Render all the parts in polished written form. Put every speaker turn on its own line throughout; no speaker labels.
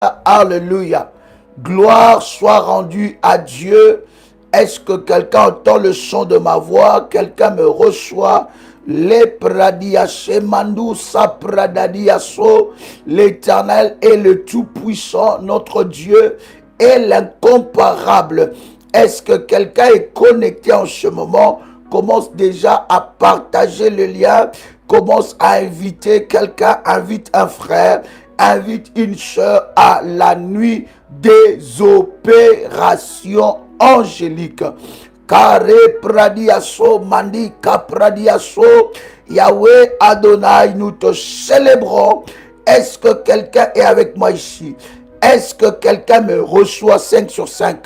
Alléluia. Gloire soit rendue à Dieu. Est-ce que quelqu'un entend le son de ma voix? Quelqu'un me reçoit? Les pradiache mandou sapradadiaso. L'Éternel est le Tout-Puissant, notre Dieu est l'incomparable. Est-ce que quelqu'un est connecté en ce moment? Commence déjà à partager le lien. Commence à inviter quelqu'un, invite un frère, invite une sœur à la nuit des opérations angéliques. Kare pradiaso, mandika pradiaso, Yahweh Adonai, nous te célébrons. Est-ce que quelqu'un est avec moi ici? Est-ce que quelqu'un me reçoit 5 sur 5?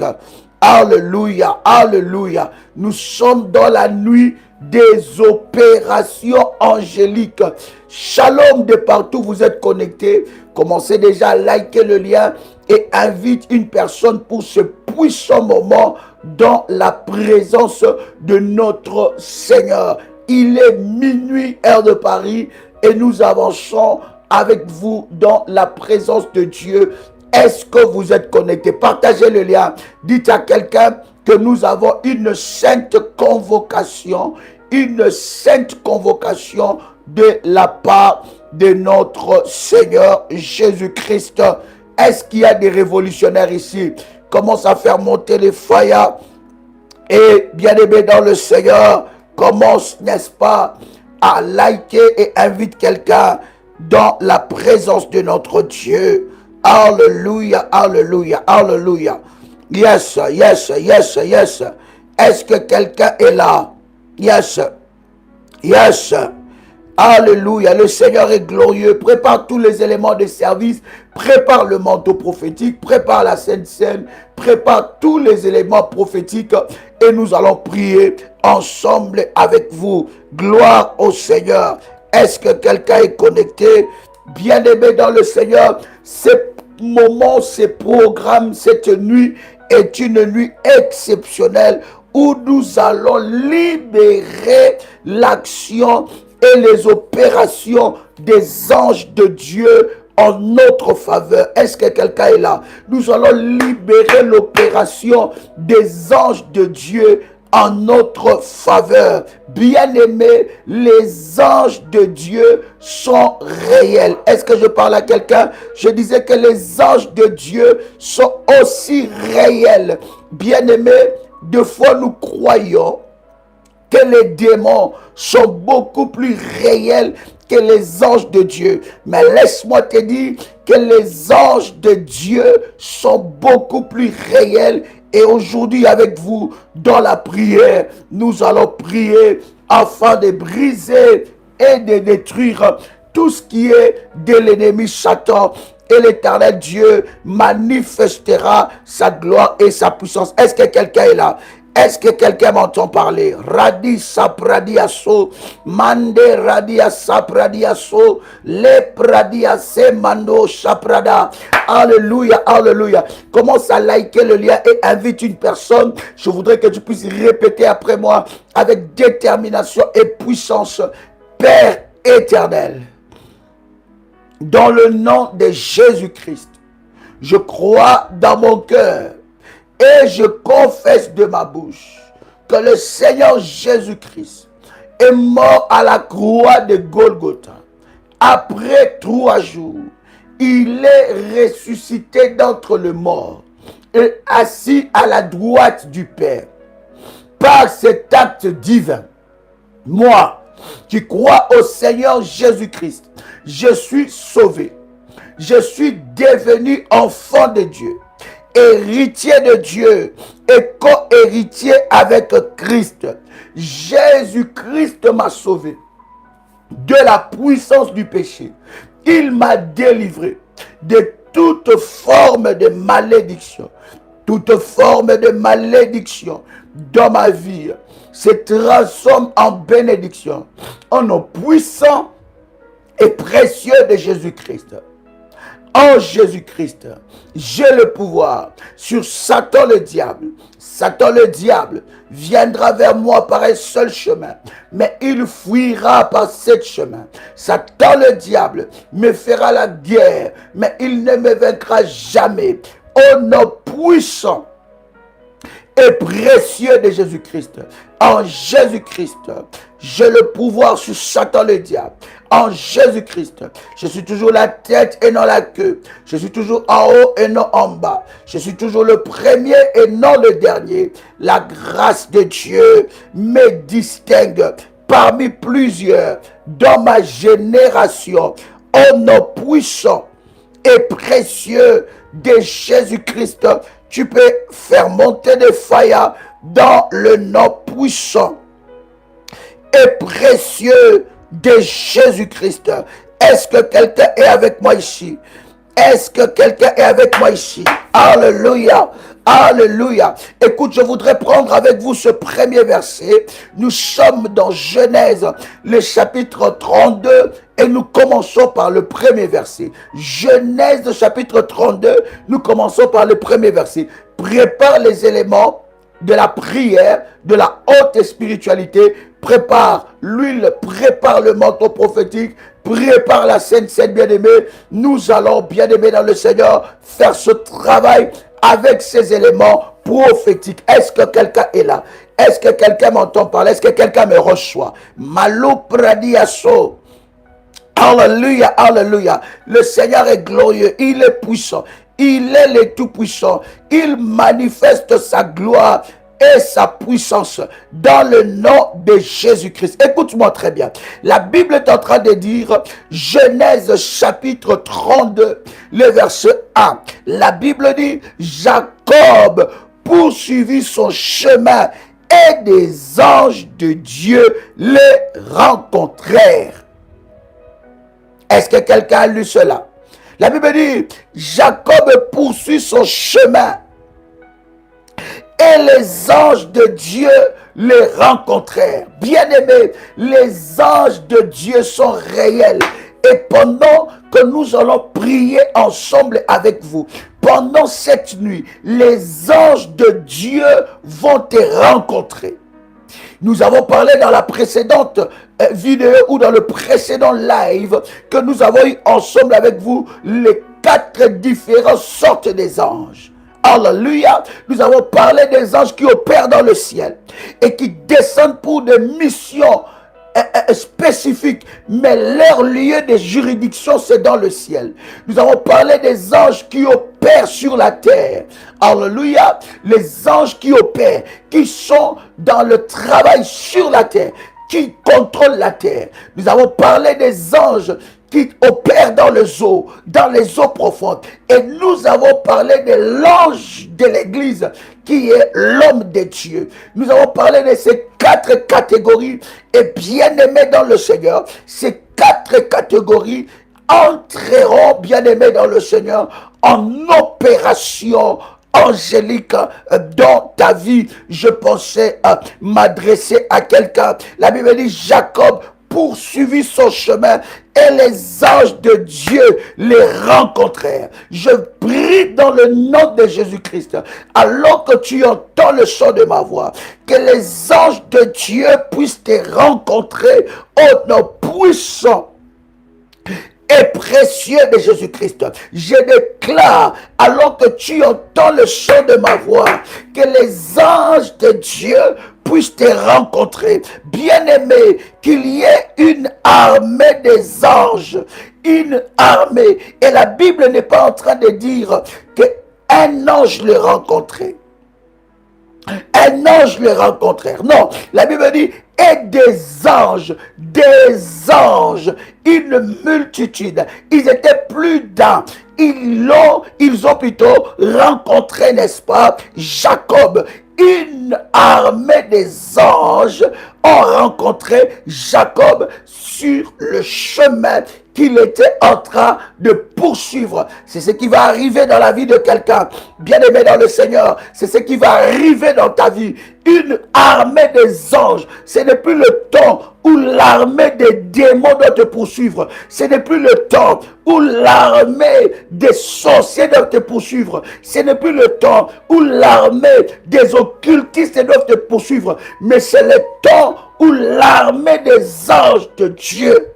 Alléluia, alléluia. Nous sommes dans la nuit des opérations angéliques. Shalom de partout, vous êtes connectés. Commencez déjà à liker le lien et invite une personne pour ce puissant moment dans la présence de notre Seigneur. Il est minuit, heure de Paris, et nous avançons avec vous dans la présence de Dieu. Est-ce que vous êtes connectés? Partagez le lien. Dites à quelqu'un que nous avons une sainte convocation de la part de notre Seigneur Jésus-Christ. Est-ce qu'il y a des révolutionnaires ici? Commence à faire monter les foyers. Et bien-aimé dans le Seigneur, commence, n'est-ce pas, à liker et invite quelqu'un dans la présence de notre Dieu. Alléluia, alléluia, alléluia. Yes, yes, yes, yes. Est-ce que quelqu'un est là? Yes, yes. Alléluia, le Seigneur est glorieux. Prépare tous les éléments de service. Prépare le manteau prophétique. Prépare la Sainte Seine. Prépare tous les éléments prophétiques. Et nous allons prier ensemble avec vous. Gloire au Seigneur. Est-ce que quelqu'un est connecté? Bien-aimé dans le Seigneur, ce moment, ce programme, cette nuit est une nuit exceptionnelle où nous allons libérer l'action et les opérations des anges de Dieu en notre faveur. Est-ce que quelqu'un est là? Nous allons libérer l'opération des anges de Dieu en notre faveur. Bien-aimés, les anges de Dieu sont réels. Est-ce que je parle à quelqu'un? Je disais que les anges de Dieu sont aussi réels. Bien-aimés, des fois nous croyons que les démons sont beaucoup plus réels que les anges de Dieu. Mais laisse-moi te dire que les anges de Dieu sont beaucoup plus réels. Et aujourd'hui avec vous, dans la prière, nous allons prier afin de briser et de détruire tout ce qui est de l'ennemi Satan. Et l'Éternel Dieu manifestera sa gloire et sa puissance. Est-ce que quelqu'un est là? Est-ce que quelqu'un m'entend parler? Radi sapradiaso, mande radia sapradiaso, le pradiase mando saprada. Alléluia, alléluia. Commence à liker le lien et invite une personne. Je voudrais que tu puisses répéter après moi avec détermination et puissance. Père éternel, dans le nom de Jésus-Christ, je crois dans mon cœur et je confesse de ma bouche que le Seigneur Jésus-Christ est mort à la croix de Golgotha. Après 3 jours, il est ressuscité d'entre les morts et assis à la droite du Père. Par cet acte divin, moi, qui crois au Seigneur Jésus-Christ, je suis sauvé. Je suis devenu enfant de Dieu, héritier de Dieu et co-héritier avec Christ. Jésus-Christ m'a sauvé de la puissance du péché. Il m'a délivré de toute forme de malédiction. Toute forme de malédiction dans ma vie se transforme en bénédiction. Au nom puissant et précieux de Jésus-Christ. En Jésus-Christ, j'ai le pouvoir sur Satan le diable. Satan le diable viendra vers moi par un seul chemin, mais il fuira par 7 chemins. Satan le diable me fera la guerre, mais il ne me vaincra jamais. Au nom puissant et précieux de Jésus-Christ. En Jésus-Christ, j'ai le pouvoir sur Satan le diable. En Jésus-Christ, je suis toujours la tête et non la queue. Je suis toujours en haut et non en bas. Je suis toujours le premier et non le dernier. La grâce de Dieu me distingue parmi plusieurs dans ma génération. Au nom puissant et précieux de Jésus-Christ, tu peux faire monter des failles dans le nom puissant et précieux de Jésus-Christ. Est-ce que quelqu'un est avec moi ici? Est-ce que quelqu'un est avec moi ici? Alléluia. Alléluia. Écoute, je voudrais prendre avec vous ce premier verset. Nous sommes dans Genèse, le chapitre 32, et nous commençons par le premier verset. Genèse, chapitre 32, nous commençons par le premier verset. Prépare les éléments de la prière, de la haute spiritualité, prépare l'huile, prépare le manteau prophétique, prépare la Sainte bien-aimée. Nous allons, bien-aimés dans le Seigneur, faire ce travail avec ces éléments prophétiques. Est-ce que quelqu'un est là? Est-ce que quelqu'un m'entend parler? Est-ce que quelqu'un me reçoit? Malou pradiaso. Alléluia, alléluia. Le Seigneur est glorieux, il est puissant, il est le tout-puissant. Il manifeste sa gloire et sa puissance dans le nom de Jésus-Christ. Écoute-moi très bien. La Bible est en train de dire, Genèse chapitre 32, le verset 1. La Bible dit, Jacob poursuivit son chemin et des anges de Dieu les rencontrèrent. Est-ce que quelqu'un a lu cela? La Bible dit, Jacob poursuit son chemin et les anges de Dieu les rencontrèrent. Bien-aimés, les anges de Dieu sont réels. Et pendant que nous allons prier ensemble avec vous, pendant cette nuit, les anges de Dieu vont te rencontrer. Nous avons parlé dans la précédente vidéo ou dans le précédent live que nous avons eu ensemble avec vous les 4 différentes sortes des anges. Alléluia. Nous avons parlé des anges qui opèrent dans le ciel et qui descendent pour des missions spécifiques, mais leur lieu de juridiction c'est dans le ciel. Nous avons parlé des anges qui opèrent sur la terre. Alléluia. Les anges qui opèrent, qui sont dans le travail sur la terre, qui contrôlent la terre. Nous avons parlé des anges qui opère dans les eaux profondes. Et nous avons parlé de l'ange de l'église qui est l'homme de Dieu. Nous avons parlé de ces 4 catégories et bien-aimés dans le Seigneur, ces 4 catégories entreront, bien-aimés dans le Seigneur, en opération angélique dans ta vie. Je pensais m'adresser à quelqu'un. La Bible dit Jacob poursuivit son chemin et les anges de Dieu les rencontrèrent. Je prie dans le nom de Jésus-Christ, alors que tu entends le son de ma voix, que les anges de Dieu puissent te rencontrer au nom puissant et précieux de Jésus-Christ. Je déclare, alors que tu entends le son de ma voix, que les anges de Dieu puissent te rencontrer. Bien-aimé, qu'il y ait une armée des anges, une armée. Et la Bible n'est pas en train de dire qu'un ange le rencontrait. Un ange le rencontrèrent. Non, la Bible dit et des anges, une multitude. Ils étaient plus d'un. Ils ont plutôt rencontré, n'est-ce pas, Jacob. Une armée des anges ont rencontré Jacob sur le chemin qu'il était en train de poursuivre. C'est ce qui va arriver dans la vie de quelqu'un. Bien-aimé dans le Seigneur, c'est ce qui va arriver dans ta vie. Une armée des anges. Ce n'est plus le temps où l'armée des démons doit te poursuivre. Ce n'est plus le temps où l'armée des sorciers doit te poursuivre. Ce n'est plus le temps où l'armée des occultistes doivent te poursuivre. Mais c'est le temps où l'armée des anges de Dieu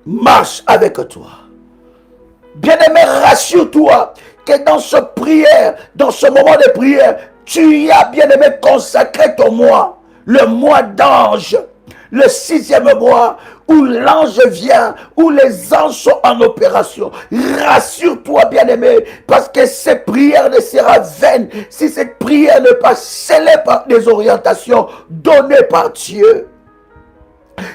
marche avec toi. Bien-aimé, rassure-toi que dans ce prière, dans ce moment de prière, tu y as, bien-aimé, consacré ton mois, le mois d'ange, le 6e mois, où l'ange vient, où les anges sont en opération. Rassure-toi, bien-aimé, parce que cette prière ne sera vaine si cette prière n'est pas scellée par des orientations données par Dieu.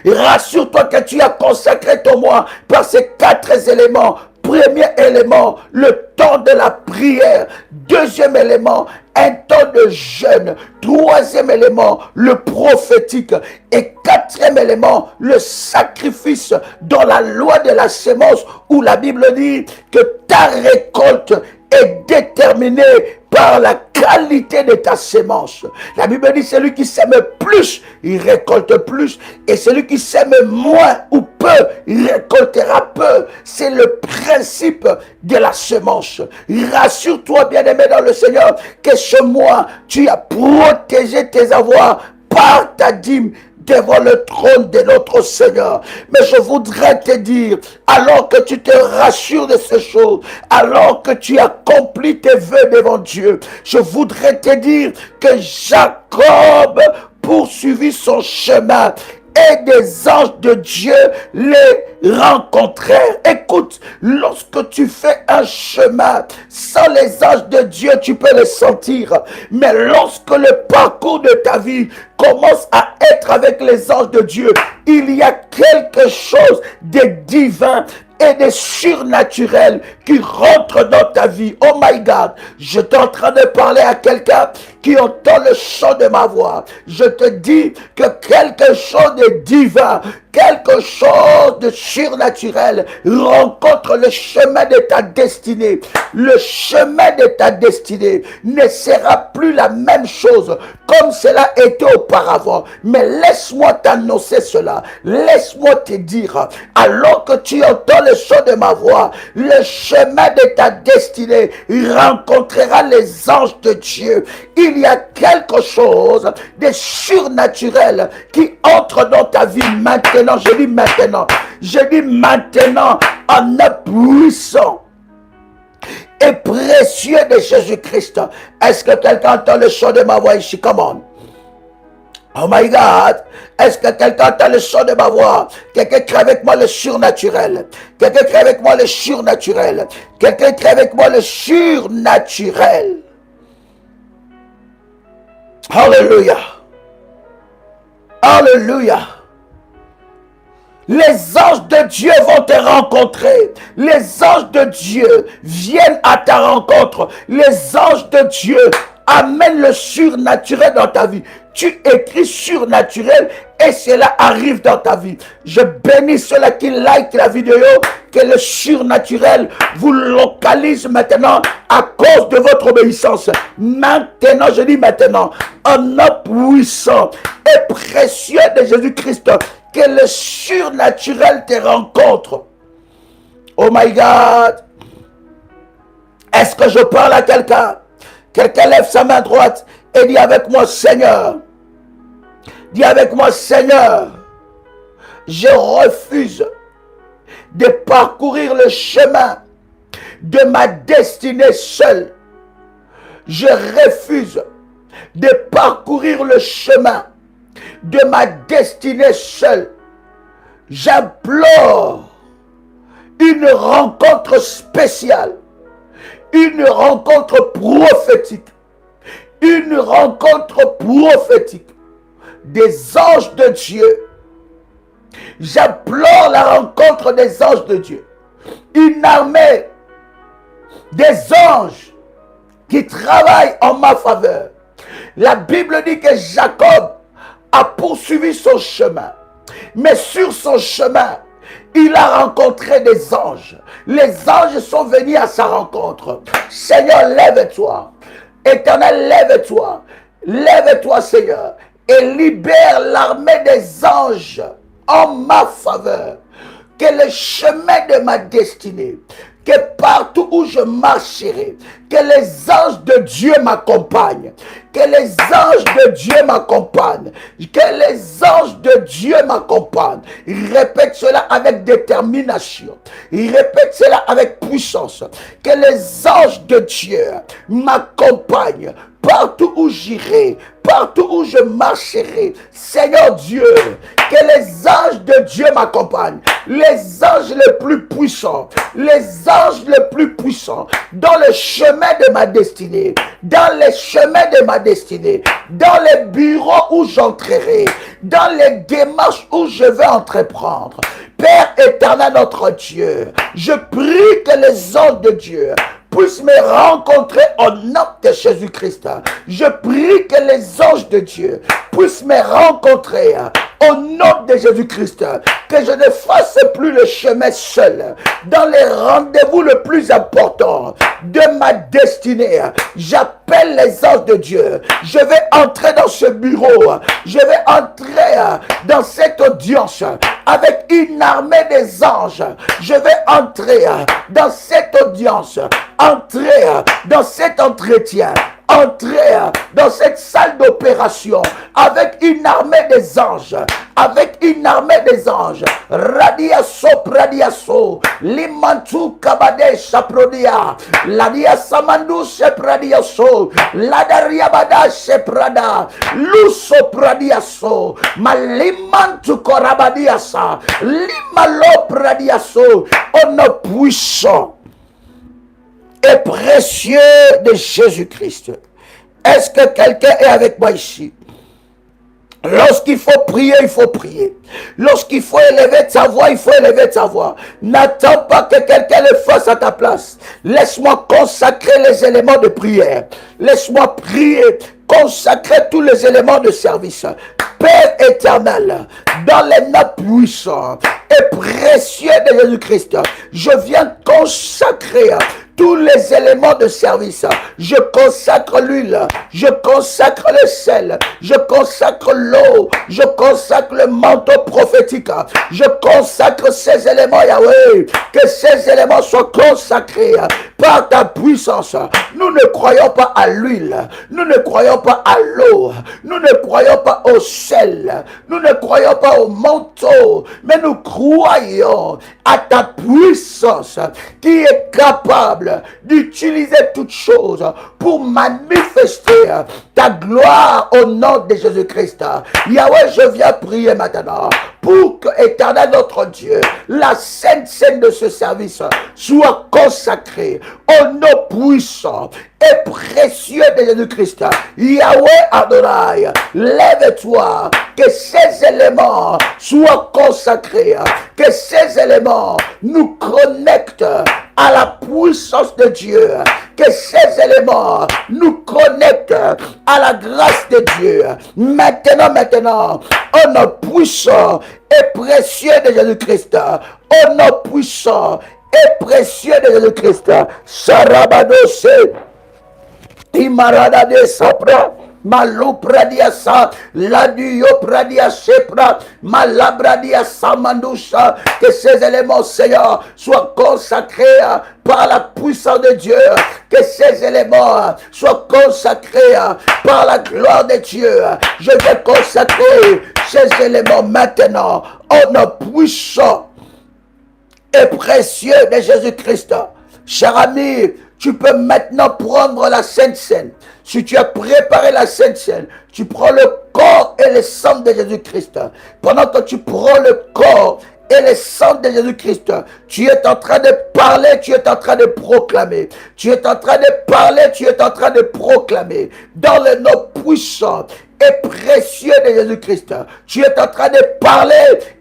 Rassure-toi que tu as consacré ton mois par ces 4 éléments. Premier élément, le temps de la prière. Deuxième élément, un temps de jeûne. Troisième élément, le prophétique. Et quatrième élément, le sacrifice dans la loi de la sémence, où la Bible dit que ta récolte est déterminée par la qualité de ta sémence. La Bible dit celui qui sème plus, il récolte plus. Et celui qui sème moins ou peu, il récoltera peu. C'est le principe de la sémence. Rassure-toi, bien-aimé dans le Seigneur, que ce mois, tu as protégé tes avoirs par ta dîme devant le trône de notre Seigneur. Mais je voudrais te dire, alors que tu te rassures de ces choses, alors que tu accomplis tes vœux devant Dieu, je voudrais te dire que Jacob poursuivit son chemin et des anges de Dieu les rencontrèrent. Écoute, lorsque tu fais un chemin sans les anges de Dieu, tu peux les sentir. Mais lorsque le parcours de ta vie commence à être avec les anges de Dieu, il y a quelque chose de divin et de surnaturel qui rentre dans ta vie. Oh my God, je suis en train de parler à quelqu'un qui entend le chant de ma voix. Je te dis que quelque chose de divin, quelque chose de surnaturel rencontre le chemin de ta destinée. Le chemin de ta destinée ne sera plus la même chose comme cela était auparavant. Mais laisse-moi t'annoncer cela. Laisse-moi te dire, alors que tu entends le chant de ma voix, le chemin de ta destinée rencontrera les anges de Dieu. Il y a quelque chose de surnaturel qui entre dans ta vie maintenant. Je dis maintenant. Je dis maintenant en un puissant et précieux de Jésus-Christ. Est-ce que quelqu'un entend le chant de ma voix ici? Come on. Oh my God, est-ce que quelqu'un entend le son de ma voix? Quelqu'un crée avec moi le surnaturel. Quelqu'un crée avec moi le surnaturel. Quelqu'un crée avec moi le surnaturel. Alléluia. Alléluia. Les anges de Dieu vont te rencontrer. Les anges de Dieu viennent à ta rencontre. Les anges de Dieu amènent le surnaturel dans ta vie. Tu écris surnaturel et cela arrive dans ta vie. Je bénis ceux-là qui like la vidéo, que le surnaturel vous localise maintenant à cause de votre obéissance. Maintenant, je dis maintenant, en nom puissant et précieux de Jésus-Christ, que le surnaturel te rencontre. Oh my God. Est-ce que je parle à quelqu'un? Quelqu'un lève sa main droite et dit avec moi, Seigneur. Dis avec moi, Seigneur. Je refuse de parcourir le chemin de ma destinée seule. Je refuse de parcourir le chemin de ma destinée seule. J'implore une rencontre spéciale, une rencontre prophétique, une rencontre prophétique des anges de Dieu. J'implore la rencontre des anges de Dieu, une armée des anges qui travaillent en ma faveur. La Bible dit que Jacob a poursuivi son chemin Mais sur son chemin, il a rencontré des anges. Les anges sont venus à sa rencontre. Seigneur, lève-toi. Éternel, lève-toi. Lève-toi, Seigneur, et libère l'armée des anges en ma faveur. Que le chemin de ma destinée, que partout où je marcherai, que les anges de Dieu m'accompagnent, que les anges de Dieu m'accompagnent, que les anges de Dieu m'accompagnent. Répète cela avec détermination, répète cela avec puissance, que les anges de Dieu m'accompagnent partout où j'irai, partout où je marcherai. Seigneur Dieu, que les anges de Dieu m'accompagnent, les anges les plus puissants, les anges les plus puissants, dans le chemin de ma destinée, dans les chemins de ma destinée, dans les bureaux où j'entrerai, dans les démarches où je vais entreprendre. Père éternel, notre Dieu, je prie que les anges de Dieu puissent me rencontrer au nom de Jésus-Christ. Je prie que les anges de Dieu puissent me rencontrer au nom de Jésus-Christ. Que je ne fasse plus le chemin seul. Dans les rendez-vous le plus important de ma destinée, j'appelle les anges de Dieu. Je vais entrer dans ce bureau. Je vais entrer dans cette audience avec une armée des anges. Je vais entrer dans cette audience. Entrer dans cet entretien, entrer dans cette salle d'opération avec une armée des anges, avec une armée des anges. Radiaso pradiaso, limantu kabade shaprodia, ladia samandu sepradiaso, ladaria bada seprada, luso pradiaso, malimantu korabadiasa, limalo pradiaso, on ne puissant et précieux de Jésus-Christ. Est-ce que quelqu'un est avec moi ici? Lorsqu'il faut prier, il faut prier. Lorsqu'il faut élever ta voix, il faut élever ta voix. N'attends pas que quelqu'un le fasse à ta place. Laisse-moi consacrer les éléments de prière. Laisse-moi prier, consacrer tous les éléments de service. Père éternel, dans les noms puissants et précieux de Jésus-Christ, je viens consacrer tous les éléments de service. Je consacre l'huile, je consacre le sel, je consacre l'eau, je consacre le manteau prophétique, je consacre ces éléments, Yahweh, que ces éléments soient consacrés par ta puissance. Nous ne croyons pas à l'huile, nous ne croyons pas à l'eau, nous ne croyons pas au sel, nous ne croyons pas au manteau, mais nous croyons à ta puissance qui est capable d'utiliser toutes choses pour manifester ta gloire au nom de Jésus-Christ. Yahweh, je viens prier maintenant pour que, éternel notre Dieu, la sainte scène de ce service soit consacrée au nom puissant et précieux de Jésus-Christ. Yahweh Adonai, lève-toi, que ces éléments soient consacrés, que ces éléments nous connectent à la puissance de Dieu, que ces éléments nous connectent à la grâce de Dieu. Maintenant, au nom puissant et précieux de Jésus-Christ, au nom puissant et précieux de Jésus-Christ, Sarabadose, Imarada de Sapra, Malou pradia sa, laduyo pradia sepra, malabradia samandoucha, que ces éléments, Seigneur, soient consacrés par la puissance de Dieu, que ces éléments soient consacrés par la gloire de Dieu. Je vais consacrer ces éléments maintenant au nom puissant et précieux de Jésus-Christ. Cher ami, tu peux maintenant prendre la Sainte Seine. Si tu as préparé la Sainte Seine, tu prends le corps et le sang de Jésus-Christ. Pendant que tu prends le corps et le sang de Jésus-Christ, tu es en train de parler, tu es en train de proclamer. Tu es en train de parler, tu es en train de proclamer. Dans le nom puissant et précieux de Jésus-Christ. Tu es en train de parler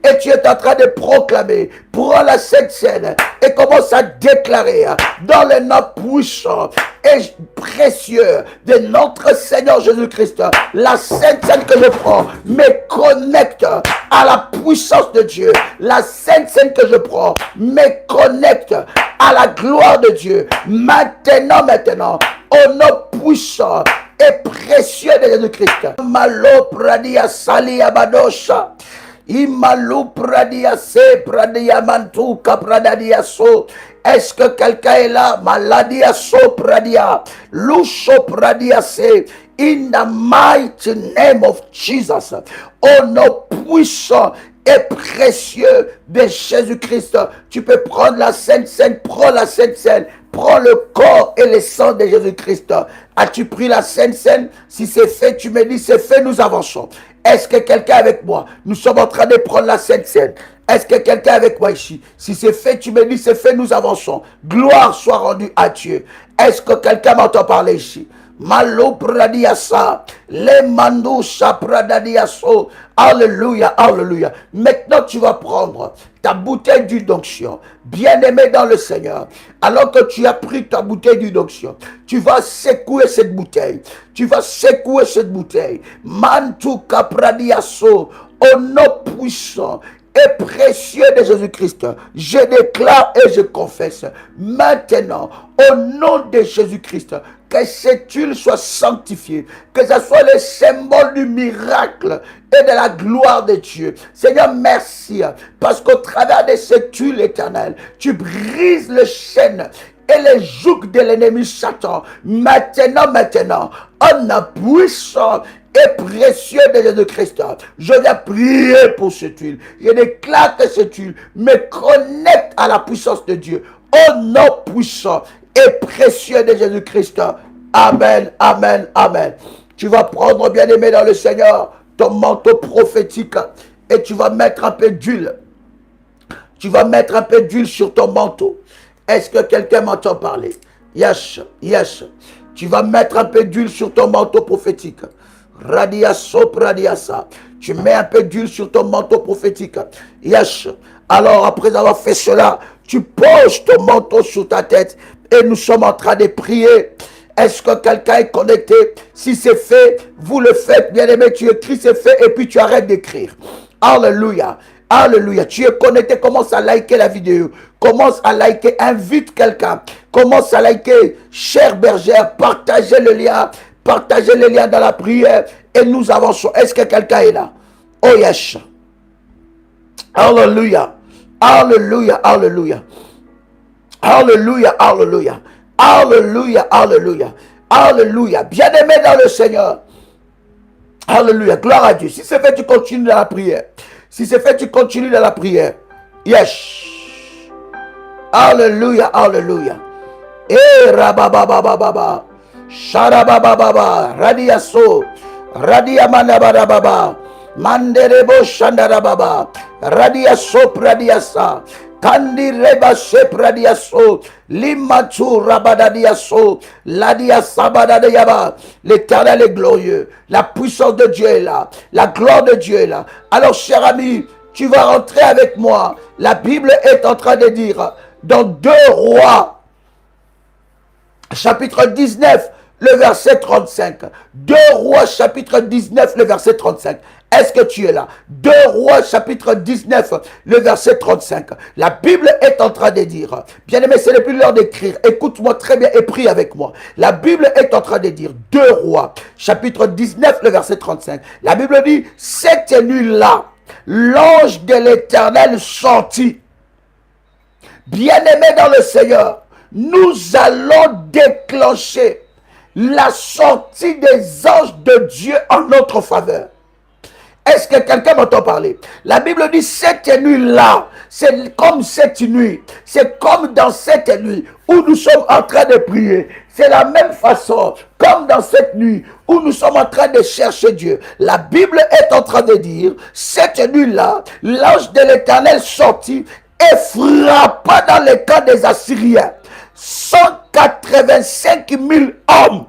et tu es en train de proclamer. Prends la Sainte Seine et commence à déclarer dans le nom puissant et précieux de notre Seigneur Jésus-Christ. La Sainte Seine que je prends me connecte à la puissance de Dieu. La Sainte Seine que je prends me connecte à la gloire de Dieu. Maintenant, au nom puissant et précieux de Jésus-Christ. Malo pradia salia badosha. Imalu pradia se pradia mantuka pradia so. Est-ce que quelqu'un est là? Maladia so pradia. Lusho pradia se. In the mighty name of Jesus. Au nom puissant et précieux de Jésus-Christ. Tu peux prendre la Sainte Seine. Prends la Sainte Seine. Prends le corps et le sang de Jésus-Christ. As-tu pris la Sainte Seine? Si c'est fait, tu me dis c'est fait, nous avançons. Est-ce que quelqu'un est avec moi? Nous sommes en train de prendre la Sainte Seine. Est-ce que quelqu'un est avec moi ici? Si c'est fait, tu me dis c'est fait, nous avançons. Gloire soit rendue à Dieu. Est-ce que quelqu'un m'entend parler ici? Malo pradiasa, le mandusha pradadiaso. Alléluia, alléluia. Maintenant, tu vas prendre ta bouteille d'huile d'onction, bien-aimé dans le Seigneur. Alors que tu as pris ta bouteille d'huile d'onction, tu vas secouer cette bouteille. Tu vas secouer cette bouteille. Mantuka pradiaso, au nom puissant et précieux de Jésus-Christ, je déclare et je confesse maintenant au nom de Jésus-Christ que cette huile soit sanctifiée, que ce soit le symbole du miracle et de la gloire de Dieu. Seigneur, merci parce qu'au travers de cette huile éternelle, tu brises les chaînes et les jougs de l'ennemi Satan. Maintenant, en un puissant et précieux de Jésus-Christ, je viens prier pour cette huile. Je déclare que cette huile me connecte à la puissance de Dieu. Au nom puissant et précieux de Jésus-Christ. Amen, amen, amen. Tu vas prendre, bien-aimé dans le Seigneur, ton manteau prophétique et tu vas mettre un peu d'huile. Tu vas mettre un peu d'huile sur ton manteau. Est-ce que quelqu'un m'entend parler? Yes, yes. Tu vas mettre un peu d'huile sur ton manteau prophétique. Radiaso, radiasa. Tu mets un peu d'huile sur ton manteau prophétique. Yes. Alors, après avoir fait cela, tu poses ton manteau sur ta tête et nous sommes en train de prier. Est-ce que quelqu'un est connecté? Si c'est fait, vous le faites. Bien aimé, tu écris c'est fait et puis tu arrêtes d'écrire. Alléluia. Alléluia. Tu es connecté, commence à liker la vidéo. Commence à liker, invite quelqu'un. Commence à liker, chère bergère, partagez le lien. Partagez le lien dans la prière et nous avançons. Est-ce que quelqu'un est là? Oh yes. Alléluia. Alléluia. Alléluia. Alléluia. Alléluia. Alléluia. Alléluia. Alléluia. Bien-aimé dans le Seigneur. Alléluia. Gloire à Dieu. Si c'est fait, tu continues dans la prière. Si c'est fait, tu continues dans la prière. Yes. Alléluia. Alléluia. Et rabababababa. Sharabababa. Radiaso. Radiamanabababa. Manderebo shandarababa. Radiaso pradiasa. Kandi reba se pradiaso. Limatu rabadadiaso. Ladia sabadadayaba. L'Éternel est glorieux. La puissance de Dieu est là. La gloire de Dieu est là. Alors, cher ami, tu vas rentrer avec moi. La Bible est en train de dire dans 2 Rois, chapitre 19, le verset 35. 2 Rois, chapitre 19, le verset 35. Est-ce que tu es là? 2 Rois, chapitre 19, le verset 35. La Bible est en train de dire, bien aimé, ce n'est plus l'heure d'écrire. Écoute-moi très bien et prie avec moi. La Bible est en train de dire, 2 Rois, chapitre 19, le verset 35. La Bible dit, cette nuit-là, l'ange de l'Éternel sortit. Bien-aimé dans le Seigneur, nous allons déclencher la sortie des anges de Dieu en notre faveur. Est-ce que quelqu'un m'entend parler? La Bible dit cette nuit-là, c'est comme cette nuit, c'est comme dans cette nuit où nous sommes en train de prier. C'est la même façon, comme dans cette nuit où nous sommes en train de chercher Dieu. La Bible est en train de dire, cette nuit-là, l'ange de l'Éternel sortit et frappa dans le camp des Assyriens 185 000 hommes.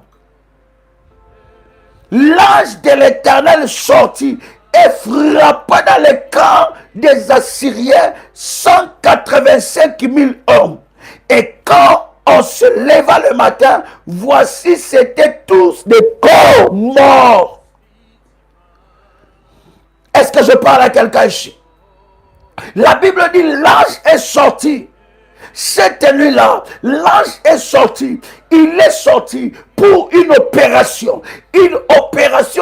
l'ange de l'Éternel sortit et frappa dans le camp des Assyriens 185 000 hommes. Et quand on se leva le matin, voici, c'étaient tous des corps morts. Est-ce que je parle à quelqu'un ici? La Bible dit, l'ange est sorti. Cette nuit-là, l'ange est sorti. Il est sorti pour une opération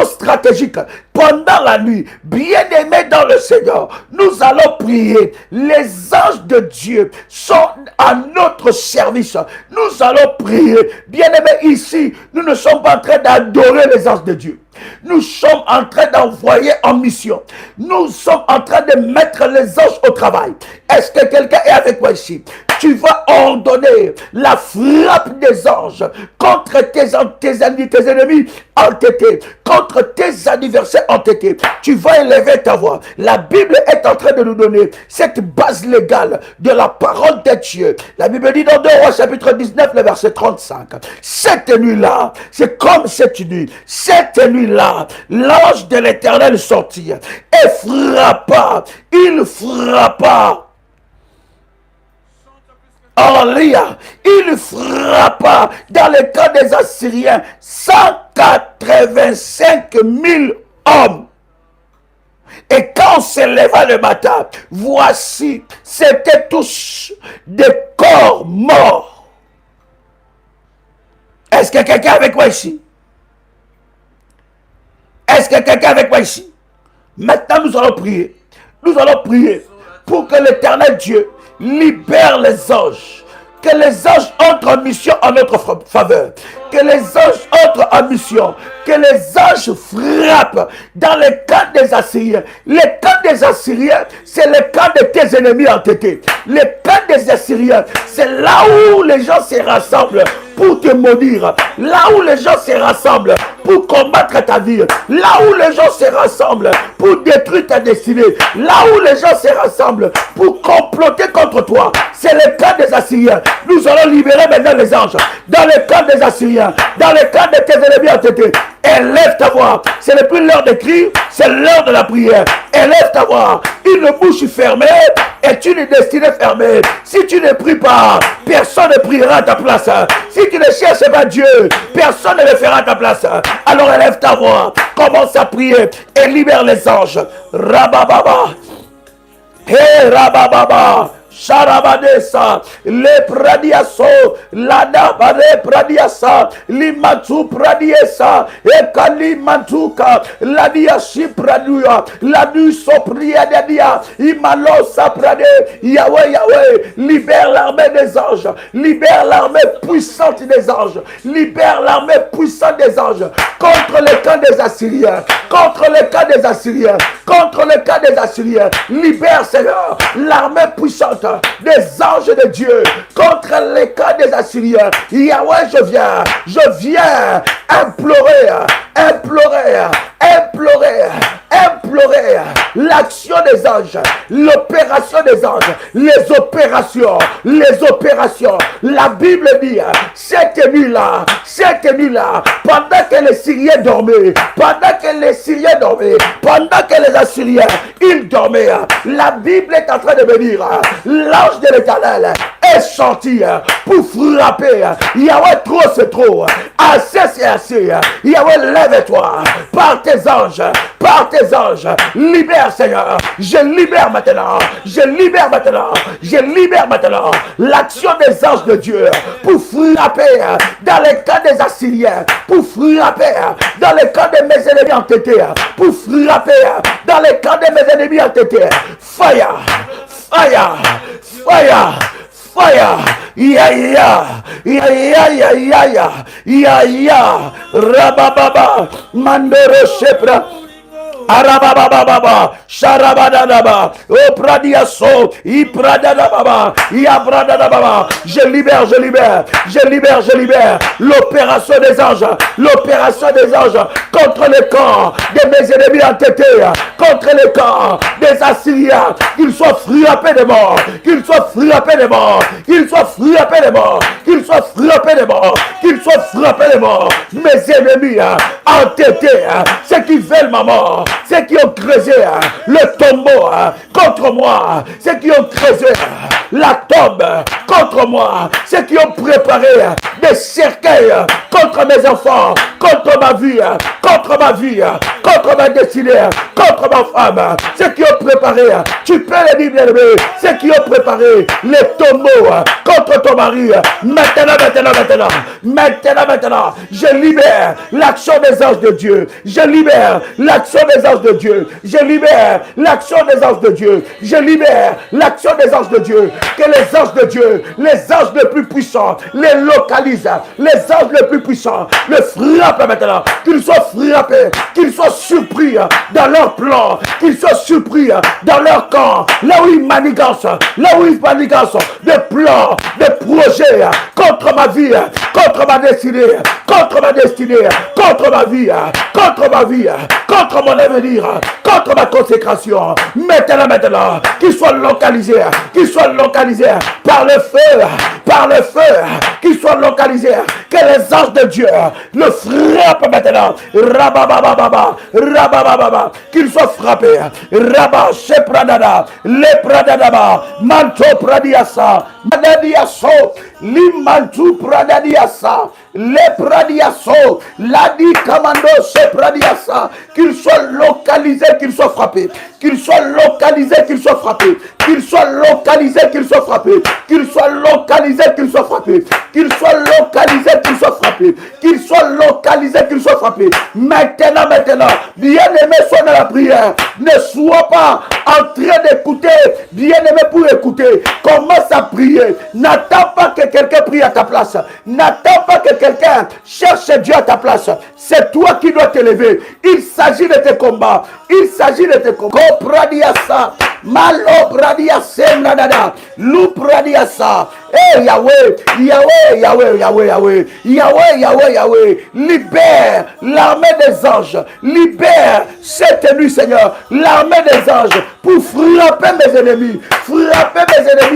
stratégique. Pendant la nuit, bien-aimés dans le Seigneur, nous allons prier. Les anges de Dieu sont à notre service. Nous allons prier. Bien-aimés, ici, nous ne sommes pas en train d'adorer les anges de Dieu. Nous sommes en train d'envoyer en mission. Nous sommes en train de mettre les anges au travail. Est-ce que quelqu'un est avec moi ici? Tu vas ordonner la frappe des anges contre tes ennemis entêtés, contre tes adversaires entêtés. Tu vas élever ta voix. La Bible est en train de nous donner cette base légale de la parole de Dieu. La Bible dit dans 2 Rois chapitre 19, le verset 35. Cette nuit-là, c'est comme cette nuit. Cette nuit-là, l'ange de l'Éternel sortit et frappa. Il frappa. Alléluia. Il frappa dans le camp des Assyriens 185 000 hommes. Et quand on se leva le matin, voici, c'étaient tous des corps morts. Est-ce que quelqu'un est avec moi ici? Est-ce que quelqu'un est avec moi ici? Maintenant, nous allons prier. Nous allons prier pour que l'Éternel Dieu libère les anges. Que les anges entrent en mission en notre faveur. Que les anges entrent en mission. Que les anges frappent dans le camp des Assyriens. Le camp des Assyriens, c'est le camp de tes ennemis entêtés. Le camp des Assyriens, c'est là où les gens se rassemblent pour te maudire. Là où les gens se rassemblent pour combattre ta vie. Là où les gens se rassemblent pour détruire ta destinée. Là où les gens se rassemblent pour comploter contre toi. C'est le camp des Assyriens. Nous allons libérer maintenant les anges. Dans le camp des Assyriens. Dans le camp de tes ennemis entêtés. Élève ta voix. Ce n'est plus l'heure de crier, c'est l'heure de la prière. Élève ta voix. Une bouche fermée est une destinée fermée. Si tu ne pries pas, personne ne priera à ta place. Si tu ne cherches pas Dieu, personne ne le fera à ta place. Alors élève ta voix. Commence à prier et libère les anges. Rabababa. Hey Rabababa. Sharabadesa, le pradiaso, lada bare pradiasa, limatu pradiesa, ekali mantuka, ladiashi praduya, ladu sopria dia, imalosa prade, Yahweh, Yahweh, libère l'armée des anges, libère l'armée puissante des anges, libère l'armée puissante des anges, contre le camp des Assyriens, contre le camp des Assyriens, contre le camp des Assyriens, libère Seigneur, l'armée puissante des anges de Dieu contre les camps des Assyriens. Yahweh, je viens implorer l'action des anges, l'opération des anges, les opérations. La Bible dit, cette nuit-là, pendant que les Syriens dormaient, pendant que les Assyriens, ils dormaient, la Bible est en train de me dire, l'ange de l'Éternel est sorti pour frapper. Yahweh, trop c'est trop. Assez c'est assez. Yahweh, lève-toi par tes anges. Libère Seigneur. Je libère maintenant l'action des anges de Dieu pour frapper dans les camps des Assyriens, pour frapper dans les camps de mes ennemis entêtés, pour frapper dans les camps de mes ennemis entêtés. Fire. Ya rabababa mandoro shepra Arabababa, Sharabadadaba, Opradiaso, Ibradadababa, Iabradadababa. Je libère, je libère, je libère, je libère l'opération des anges, l'opération des anges contre le corps de mes ennemis entêtés, contre le corps des Assyriens, qu'ils soient frappés de mort, qu'ils soient frappés de mort, qu'ils soient frappés de mort, qu'ils soient frappés de mort, qu'ils soient frappés de mort. Mes ennemis entêtés, ceux qui veulent ma mort, ceux qui ont creusé le tombeau contre moi, ceux qui ont creusé la tombe contre moi, ceux qui ont préparé des cercueils contre mes enfants, contre ma vie, contre ma vie, contre ma destinée, contre ma femme, ceux qui ont préparé, tu peux les dire, bien aimé, ceux qui ont préparé les tombeaux contre ton mari, maintenant, je libère l'action des anges de Dieu, je libère l'action des anges de Dieu, je libère l'action des anges de Dieu, je libère l'action des anges de Dieu, que les anges de Dieu, les anges les plus puissants, les localisent, les anges les plus puissants, le frappent maintenant, qu'ils soient frappés, qu'ils soient surpris dans leur plan, qu'ils soient surpris dans leur camp, là où ils manigancent, des plans, des projets contre ma vie, contre ma destinée, contre ma destinée, contre ma vie, contre ma vie, contre mon avenir, contre ma consécration. Maintenant, qu'ils soient localisés par le feu, qu'ils soient localisés, que les anges de Dieu le frappent maintenant. Rabababa, qu'ils soient frappés. Rabba, Shepradada, Lepradadaba, Manto Pradiasa, Madadiaso, Limantu Pradadiasa, Lepradiaso, Ladi Kamando Shepradiasa, qu'ils soient localisés, qu'ils soient frappés, qu'ils soient localisés, qu'ils soient frappés, qu'ils soient localisés, qu'ils soient frappés, qu'ils soient localisés, qu'ils soient frappés, qu'ils soient localisés, qu'ils soient frappés, qu'ils soient localisés, qu'ils soient frappés. Maintenant, bien-aimé, sois dans la prière. Ne sois pas en train d'écouter, bien-aimé, pour écouter. Commence à prier. N'attends pas que quelqu'un prie à ta place. N'attends pas que quelqu'un cherche Dieu à ta place. C'est toi qui dois t'élever. Il s'agit de tes combats. Il s'agit de tes combats. Pradiasa, Malo Pradiasa, Nadada, Lou Pradiasa. Eh Yahweh, libère l'armée des anges, libère cette nuit, Seigneur, l'armée des anges pour frapper mes ennemis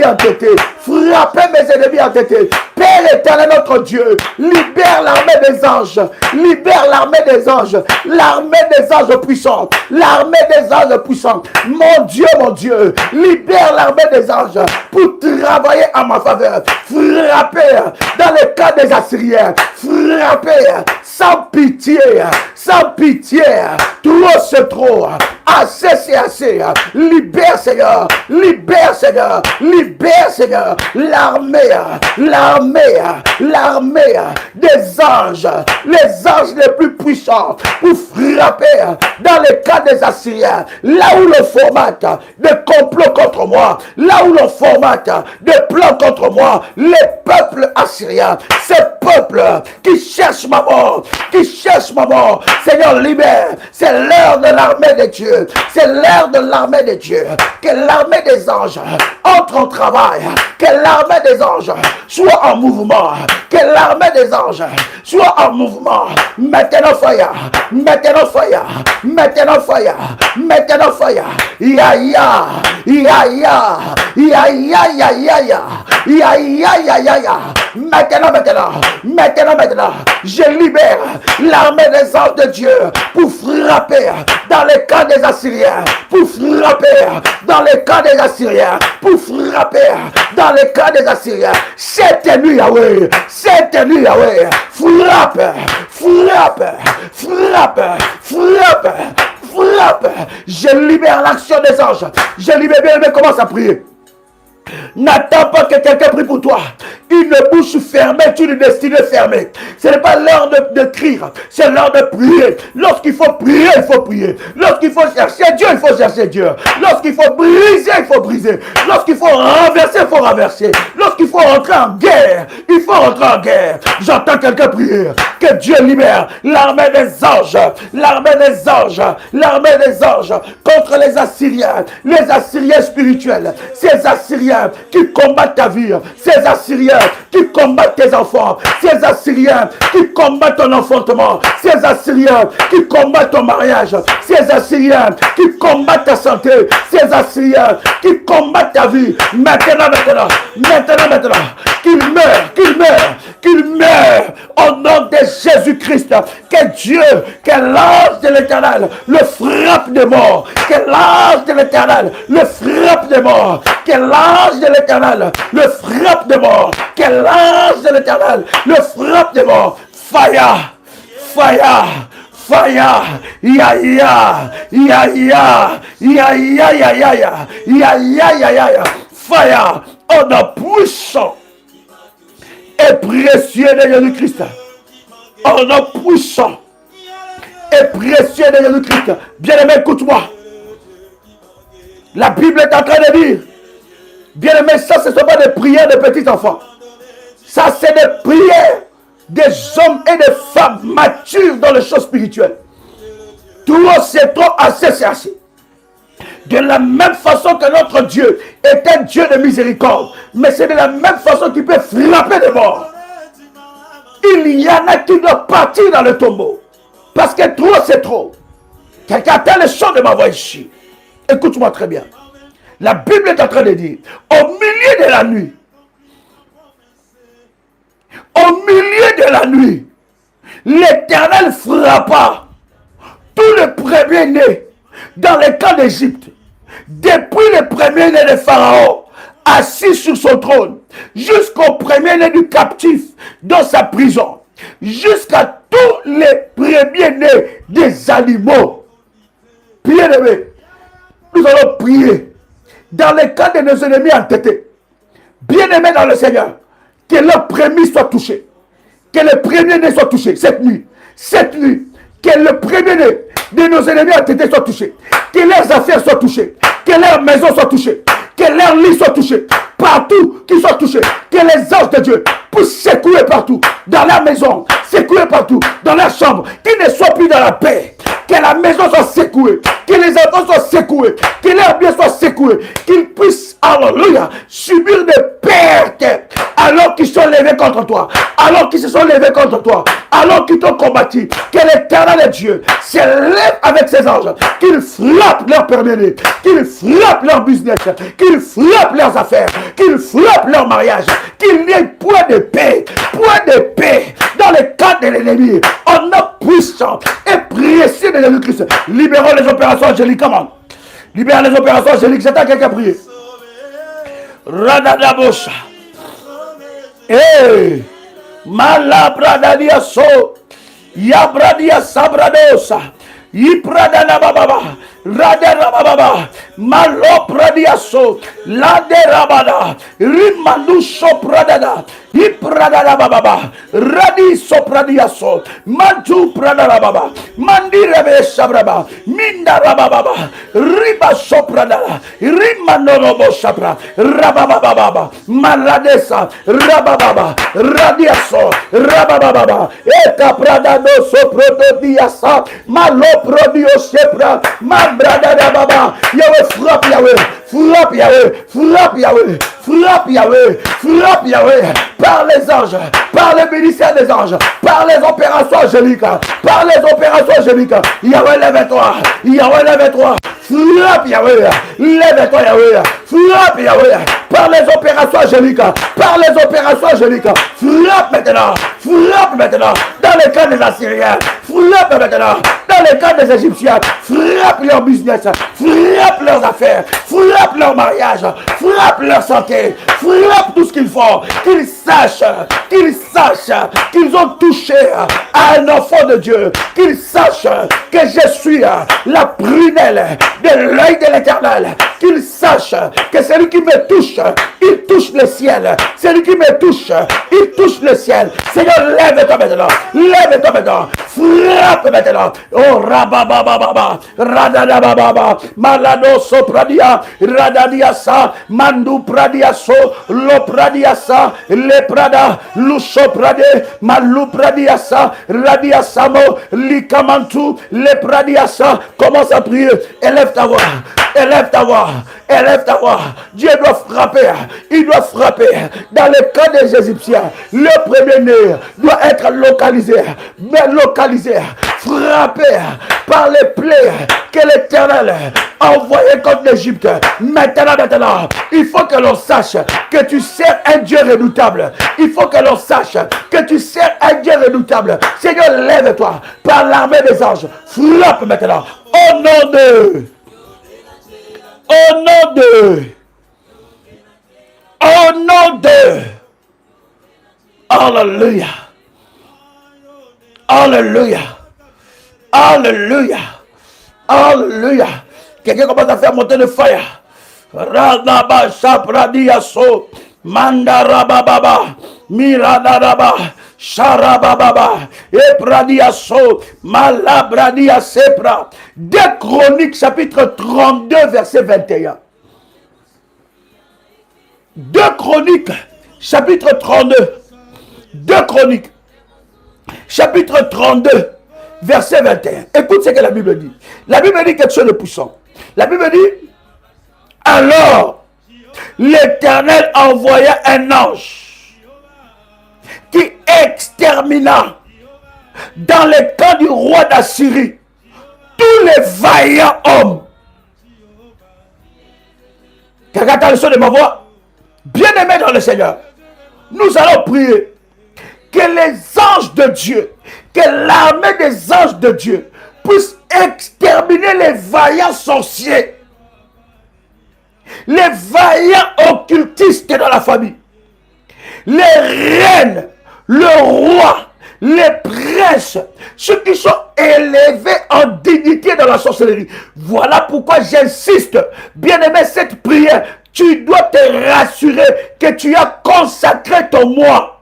entêtés, frapper mes ennemis entêtés. Père éternel, notre Dieu, libère l'armée des anges, libère l'armée des anges, l'armée des anges puissants, l'armée des anges puissants. Mon Dieu, libère l'armée des anges pour travailler à ma faveur. Frapper dans le cas des Assyriens, frapper sans pitié, trop c'est trop, assez c'est assez. Libère Seigneur, l'armée des anges, les anges les plus puissants pour frapper dans le cas des Assyriens, là où le format de complot contre moi, là où le format de plan contre moi, les peuples assyriens, ces peuples qui cherchent ma mort, Seigneur, libère. C'est l'heure de l'armée de Dieu, que l'armée des anges entre en travail, que l'armée des anges soit en mouvement, maintenant fire, maintenant, je libère l'armée des anges de Dieu pour frapper dans le camp des Assyriens, Cette nuit, Yahweh, frappe. Je libère l'action des anges. Je libère, bien, commence à prier. N'attends pas que quelqu'un prie pour toi. Une bouche fermée, une destinée fermée. Ce n'est pas l'heure de crier, c'est l'heure de prier. Lorsqu'il faut prier, il faut prier. Lorsqu'il faut chercher Dieu, il faut chercher Dieu. Lorsqu'il faut briser, il faut briser. Lorsqu'il faut renverser, il faut renverser. Lorsqu'il faut rentrer en guerre, il faut rentrer en guerre. J'entends quelqu'un prier. Que Dieu libère l'armée des anges, l'armée des anges, l'armée des anges contre les Assyriens spirituels, ces Assyriens qui combattent ta vie, ces Assyriens qui combattent tes enfants, ces Assyriens qui combattent ton enfantement, ces Assyriens qui combattent ton mariage, ces Assyriens qui combattent ta santé, ces Assyriens qui combattent ta vie, maintenant, qu'ils meurent au nom de Jésus-Christ, que Dieu, que l'ange de l'Éternel le frappe de mort, que l'ange de l'Éternel le frappe de mort, que l'ange de l'Éternel le frappe de mort, que l'ange de l'Éternel le frappe de mort. Fire, fire, fire, ya ya, ya ya, ya ya ya ya ya, ya ya ya ya ya, fire, on a puissant et précieux de Jésus-Christ, on a puissant et précieux de Jésus-Christ. Bien-aimé, écoute-moi. La Bible est en train de dire, bien-aimé, ça ce ne sont pas des prières de petits enfants. Ça c'est des prières des hommes et des femmes matures dans les choses spirituelles. Tout c'est trop, assez, c'est assez. De la même façon que notre Dieu est un Dieu de miséricorde, mais c'est de la même façon qu'il peut frapper de mort. Il y en a qui doivent partir dans le tombeau. Parce que trop, c'est trop. Quelqu'un attend le chant de ma voix ici. Écoute-moi très bien. La Bible est en train de dire, au milieu de la nuit, l'Éternel frappa tous les premiers-nés dans les camps d'Égypte, depuis le premier-né de Pharaon, assis sur son trône, jusqu'au premier-né du captif dans sa prison, jusqu'à tous les premiers-nés des animaux. Bien-aimés, nous allons prier dans le cas de nos ennemis entêtés. Bien-aimés dans le Seigneur, que leurs prémices soient touchées, que les premiers-nés soient touchés cette nuit, que le premier-né de nos ennemis entêtés soit touché, que leurs affaires soient touchées, que leurs maisons soient touchées, que leurs lits soient touchés, partout qu'ils soient touchés, que les anges de Dieu puissent secouer partout, dans leur maison, secouer partout, dans leur chambre, qu'ils ne soient plus dans la paix, que la maison soit secouée, que les enfants soient secoués, que leurs biens soient secoués, qu'ils puissent, alléluia, subir des pertes, alors qu'ils sont levés contre toi, alors qu'ils se sont levés contre toi, alors qu'ils t'ont combattu, que l'Éternel Dieu se lève avec ses anges, qu'il frappe leurs premiers-nés, qu'il frappe leur business, qu'il frappe leurs affaires, qu'il frappe leur mariage, qu'il n'y ait point de paix dans le cadre de l'ennemi. On a puissant et précieux de Jésus-Christ. Libérons les opérations angéliques. Comment? Libère les opérations angéliques. C'est à quelqu'un prier. Radadabosha. Eh, Malabradadia so, Yabradia sabradosa, Yipradana bababa, Raderababa, Malopradia so, Laderabada, Rimanduso pradada, Yipradana bababa, Radi sopradia so, Mantu pradana baba, Mandirebe sabraba, Mindarababa, Riba sopradana, Rimandorobo sabra, Rabababa, Maladesa, Rabababa, Radiaso, Rabababa, Eta pradano soprotodiasa, Maloprodio sepra, Mambradana baba, Yahweh frappe Yahweh, frappe Yahweh, frappe Yahweh, frappe Yahweh, frappe Yahweh, par les anges, par les ministères des anges, par les opérations angéliques, par les opérations angéliques. Yahweh, lève-toi, Yahweh, lève-toi, frappe Yahweh, lève-toi Yahweh, frappe Yahweh, par les opérations angéliques, par les opérations angéliques, frappe maintenant, dans le camp des Assyriens, frappe maintenant, dans le camp des Égyptiens, frappe leur business, frappe leurs affaires, frappe leur mariage, frappe leur santé, frappe tout ce qu'ils font, qu'ils sachent qu'ils ont touché à un enfant de Dieu, qu'ils sachent que je suis la prunelle de l'œil de l'Éternel, qu'ils sachent que celui qui me touche, il touche le ciel, celui qui me touche, il touche le ciel. Seigneur, lève-toi maintenant, lève-toi maintenant, frappe maintenant. Oh, rababababa, radadababa, malado sopradia, radadiasa, mandu pradiaso, lo pradiasa, le prada, luso prade, malu pradiasa, radiasamo, likamantu, le pradiasa. Commence à prier, élève ta voix, élève ta voix, élève ta voix. Dieu doit frapper, il doit frapper. Dans le cas des Égyptiens, le premier-né doit être localisé, mais localisé, frappé par les plaies que l'Éternel a envoyées contre l'Égypte. Maintenant, il faut que l'on sache que tu sers un Dieu redoutable. Il faut que l'on sache que tu sers un Dieu redoutable. Seigneur, lève-toi par l'armée des anges. Frappe maintenant. Au nom de... Au nom de... Au nom de... Alléluia. Alléluia. Alléluia. Alléluia. Quelqu'un commence à faire monter le feu. Radaba Shapradiaso. Mandarababa. Miradaba. Sharababa. Epradiaso. Malabradia Sepra. 2 Chroniques chapitre 32 verset 21. 2 Chroniques chapitre 32. 2 Chroniques chapitre 32 verset 21. Écoute ce que la Bible dit. La Bible dit quelque chose de puissant. La Bible dit, alors l'Éternel envoya un ange qui extermina dans le camp du roi d'Assyrie tous les vaillants hommes. Quelqu'un a le son de ma voix? Bien-aimé dans le Seigneur, nous allons prier que les anges de Dieu, que l'armée des anges de Dieu puisse exterminer les vaillants sorciers, les vaillants occultistes dans la famille, les reines, le roi, les princes, ceux qui sont élevés en dignité dans la sorcellerie. Voilà pourquoi j'insiste, bien-aimé, cette prière, tu dois te rassurer que tu as consacré ton mois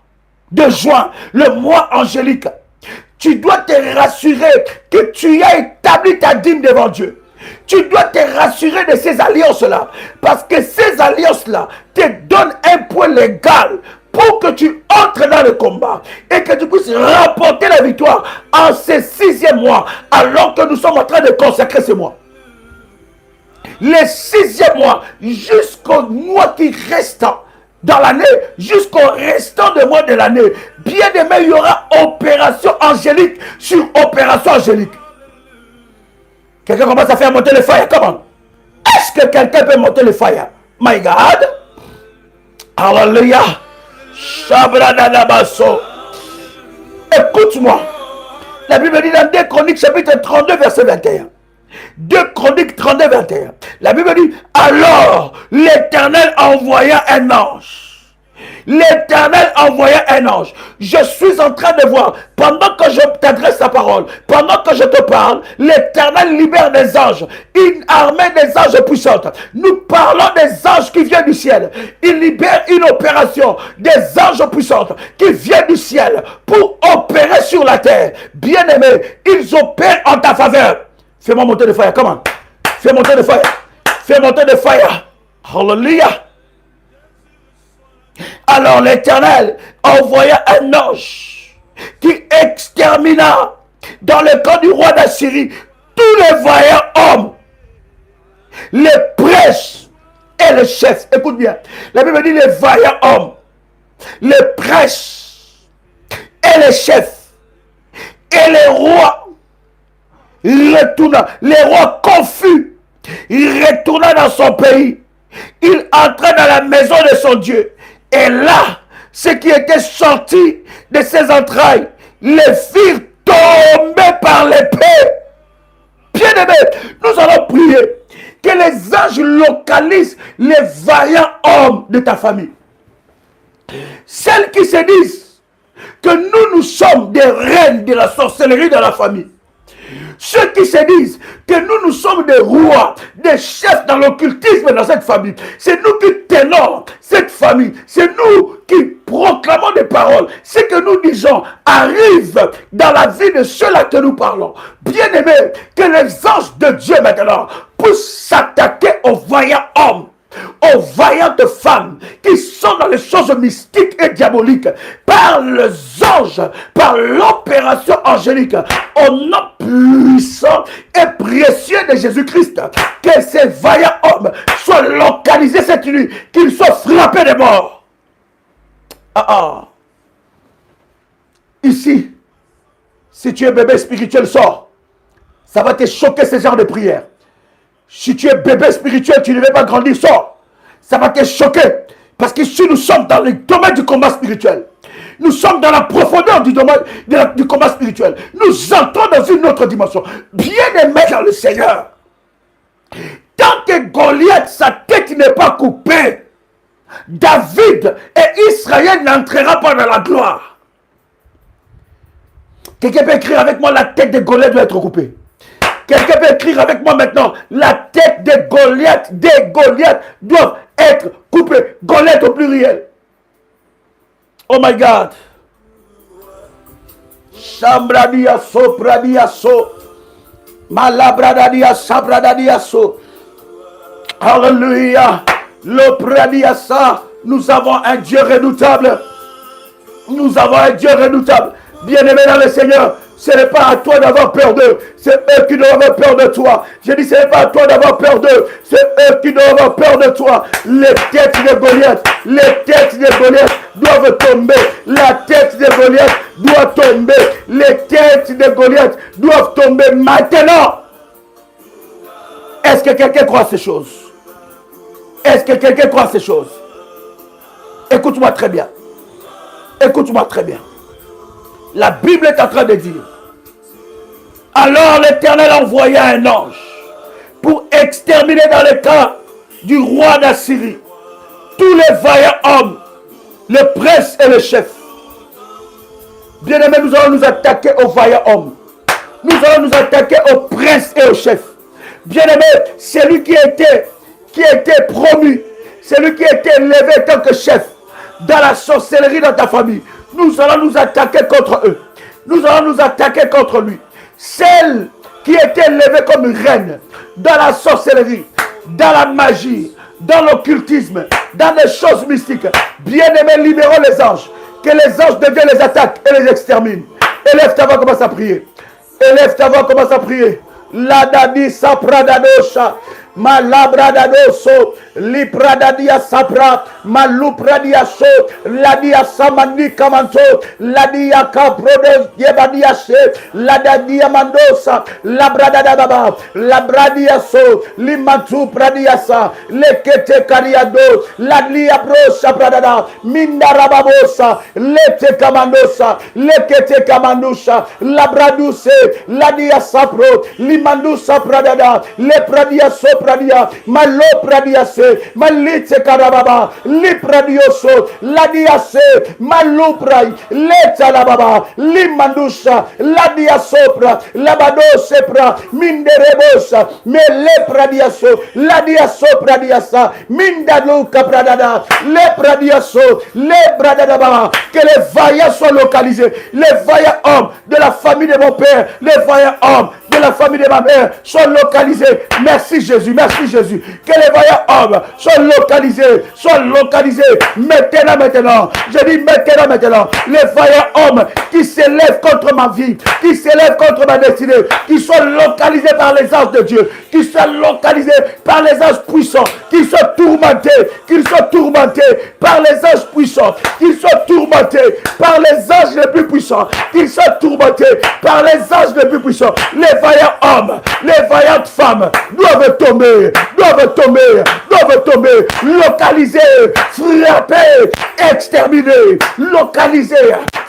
de juin, le mois angélique. Tu dois te rassurer que tu as établi ta dîme devant Dieu. Tu dois te rassurer de ces alliances-là. Parce que ces alliances-là te donnent un point légal pour que tu entres dans le combat et que tu puisses remporter la victoire en ce 6e mois, alors que nous sommes en train de consacrer ce mois. Le 6e mois, jusqu'au mois qui reste dans l'année, jusqu'au restant de mois de l'année, bien aimé, il y aura opération angélique sur opération angélique. Quelqu'un commence à faire monter le fire, comment? Est-ce que quelqu'un peut monter le fire? My God. Alléluia. Shabradadabaso. Écoute-moi. La Bible dit dans 2 Chroniques chapitre 32 verset 21. 2 Chroniques 32 21. La Bible dit, alors l'Éternel envoya un ange. L'Éternel envoya un ange. Je suis en train de voir, pendant que je t'adresse la parole, pendant que je te parle, l'Éternel libère des anges, une armée des anges puissante. Nous parlons des anges qui viennent du ciel. Il libère une opération des anges puissantes qui viennent du ciel pour opérer sur la terre. Bien-aimés, ils opèrent en ta faveur. Fais-moi monter de fire, comment? Fais monter de fire. Fais monter de fire. Hallelujah. Alors l'Éternel envoya un ange qui extermina dans le camp du roi d'Assyrie tous les vaillants hommes, les princes et les chefs. Écoute bien, la Bible dit les vaillants hommes, les princes et les chefs et les rois. Il retourna, les rois confus, il retourna dans son pays, il entra dans la maison de son Dieu. Et là, ce qui était sorti de ses entrailles, les firent tomber par l'épée. Bien-aimés, nous allons prier que les anges localisent les vaillants hommes de ta famille. Celles qui se disent que nous sommes des reines de la sorcellerie dans la famille. Ceux qui se disent que nous sommes des rois, des chefs dans l'occultisme dans cette famille. C'est nous qui tenons cette famille. C'est nous qui proclamons des paroles. Ce que nous disons arrive dans la vie de ceux-là que nous parlons. Bien-aimés, que les anges de Dieu maintenant puissent s'attaquer aux vaillants hommes, aux vaillantes femmes qui sont dans les choses mystiques et diaboliques, par les anges, par l'opération angélique, au nom puissant et précieux de Jésus-Christ, que ces vaillants hommes soient localisés cette nuit, qu'ils soient frappés de mort. Ici, si tu es bébé spirituel, sors. Ça va te choquer ce genre de prière. Si tu es bébé spirituel, tu ne veux pas grandir, sors. Ça va te choquer. Parce qu'ici, nous sommes dans le domaine du combat spirituel. Nous sommes dans la profondeur du domaine du combat spirituel. Nous entrons dans une autre dimension. Bien-aimé dans le Seigneur. Tant que Goliath, sa tête n'est pas coupée, David et Israël n'entrera pas dans la gloire. Quelqu'un peut écrire avec moi, la tête de Goliath doit être coupée. Quelqu'un peut écrire avec moi maintenant, la tête de Goliath, des Goliath doivent être coupées. Goliath au pluriel. Oh my God. Chambradia so, pradia so. Malabradia sabradia so. Alléluia. Le pradia sa. Nous avons un Dieu redoutable. Nous avons un Dieu redoutable. Bien-aimé dans le Seigneur. Ce n'est pas à toi d'avoir peur d'eux. C'est eux qui doivent avoir peur de toi. Je dis, ce n'est pas à toi d'avoir peur d'eux. C'est eux qui doivent avoir peur de toi. Les têtes de Goliath, doivent tomber. La tête de Goliath doit tomber. Les têtes de Goliath doivent tomber maintenant. Est-ce que quelqu'un croit ces choses? Est-ce que quelqu'un croit ces choses? Écoute-moi très bien. Écoute-moi très bien. La Bible est en train de dire, alors l'Éternel envoya un ange pour exterminer dans le camp du roi d'Assyrie tous les vaillants hommes, les princes et les chefs. Bien-aimés, nous allons nous attaquer aux vaillants hommes. Nous allons nous attaquer aux princes et aux chefs. Bien-aimés, celui qui a été promu, celui qui a été élevé en tant que chef dans la sorcellerie dans ta famille, nous allons nous attaquer contre eux. Nous allons nous attaquer contre lui. Celle qui était élevée comme une reine dans la sorcellerie, dans la magie, dans l'occultisme, dans les choses mystiques. Bien-aimés, libérons les anges. Que les anges de Dieu les attaquent et les exterminent. Élève ta voix, commence à prier. Élève ta voix, commence à prier. La dadi sapradadosha. Malabradadoso, lipradadia sapra, malupradia so, ladia samani kamanto, ladia caprodes yebadia se, ladadia mandosa, labradada baba, labradia so, limantu pradiasa, lekete kariado, ladia brosa pradada, mindarababosa, lete kamandosa, lekete kamandusa, labraduse, ladia sapro, limandusa pradada, lepradia so. Pradia, malo pradia se, malite karababa, lipradioso, ladia se, malu prai, leta la baba, limandusha, ladia sopra, labado sepra, minderebosa, me le pradiaso, ladia sopra diasa, mindaluka pradada, le pradiaso, le pradada baba, que les vaillants soient localisés, les vaillants hommes de la famille de mon père, les vaillants hommes de la famille de ma mère soient localisés. Merci Jésus, merci Jésus. Que les vaillants hommes soient localisés, maintenant. Je dis maintenant. Les vaillants hommes qui s'élèvent contre ma vie, qui s'élèvent contre ma destinée, qui soient localisés par les anges de Dieu, qui soient localisés par les anges puissants, qu'ils soient tourmentés par les anges puissants, qu'ils soient tourmentés par les anges les plus puissants, qu'ils soient tourmentés par les anges les plus puissants. Les vaillants hommes, les vaillantes femmes doivent tomber, localisés, frappés, exterminés, localisés,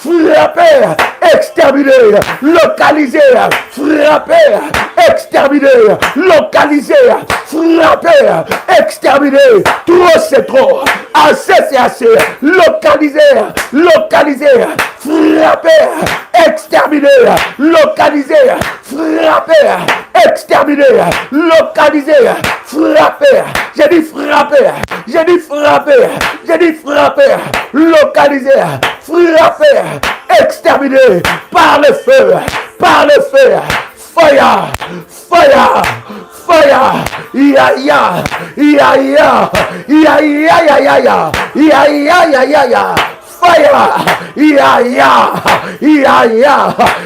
frapper, exterminer, localiser, frapper, exterminer, localiser, frapper, exterminer. Trop c'est trop, assez c'est assez, localiser, frapper, exterminer, localiser, frapper, exterminer, localiser, frapper. J'ai dit frapper, j'ai dit frapper, j'ai dit frapper, localiser, frapper, exterminer par le feu, fire, fire, fire, ya ya, ya ya, ya ya ya ya ya, ya ya ya ya ya. Fire! Ya ya! Ya ya!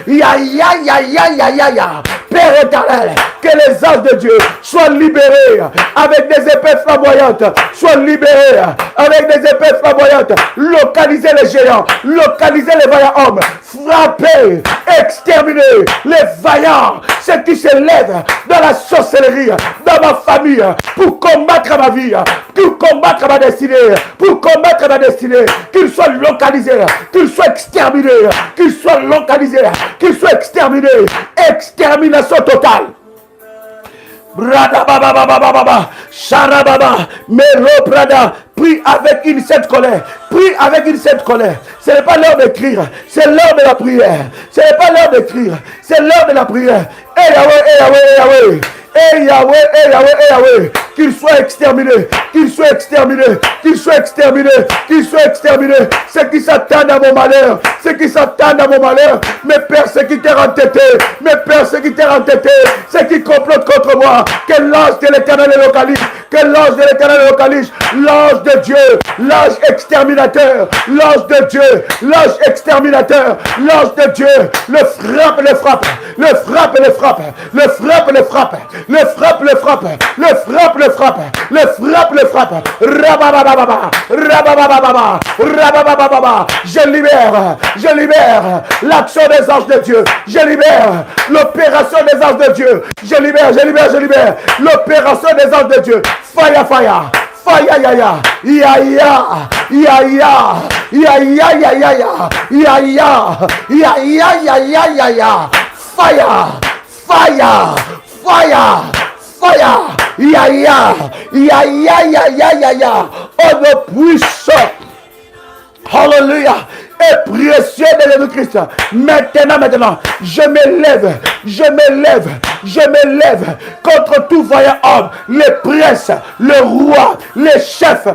Ya ya ya ya ya ya ya! Père éternel, que les anges de Dieu soient libérés avec des épées flamboyantes, soient libérés avec des épées flamboyantes, localiser les géants, localiser les vaillants hommes, frapper, exterminer les vaillants, ceux qui se lèvent dans la sorcellerie, dans ma famille, pour combattre ma vie, pour combattre ma destinée, pour combattre ma destinée, qu'ils soient localisés, qu'ils soient exterminés, qu'ils soient localisés, qu'ils soient exterminés, extermination totale. Bradabababababa, Sharababa, Mero Prada, prie avec une sainte colère, prie avec une sainte colère. Ce n'est pas l'heure d'écrire, c'est l'heure de la prière. Ce n'est pas l'heure d'écrire, c'est l'heure de la prière. Eh Yahweh, eh Yahweh, eh Yahweh. Eh Yahweh, eh Yahweh, eh Yahweh, qu'il soit exterminé, qu'il soit exterminé, qu'il soit exterminé, qu'il soit exterminé. Ceux qui s'attendent à mon malheur, ceux qui s'attendent à mon malheur, mes persécuteurs entêtés, mes persécuteurs entêtés, ceux qui complotent contre moi, que l'ange de l'Éternel les localise, que l'ange de l'Éternel les localise, l'ange de Dieu, l'ange exterminateur, l'ange de Dieu, l'ange exterminateur, l'ange de Dieu, le frappe, le frappe, le frappe, le frappe, le frappe, le frappe. Le frappe, le frappe, le frappe, le frappe, le frappe, le frappe. Rababababa, rababababa, rababababa. Je libère l'action des anges de Dieu. Je libère l'opération des anges de Dieu. Je libère l'opération des anges de Dieu. Fire, fire. Fire, ya ya, ya ya, ya ya, ya ya ya ya ya, ya ya, ya ya ya ya ya ya. Fire, fire. Fire! Fire! Ya ya! Ya ya ya ya ya ya! Oh, le puissant! Hallelujah! Et précieux de Jésus-Christ. Maintenant, je me lève contre tout vaillant homme, les princes, le roi, les chefs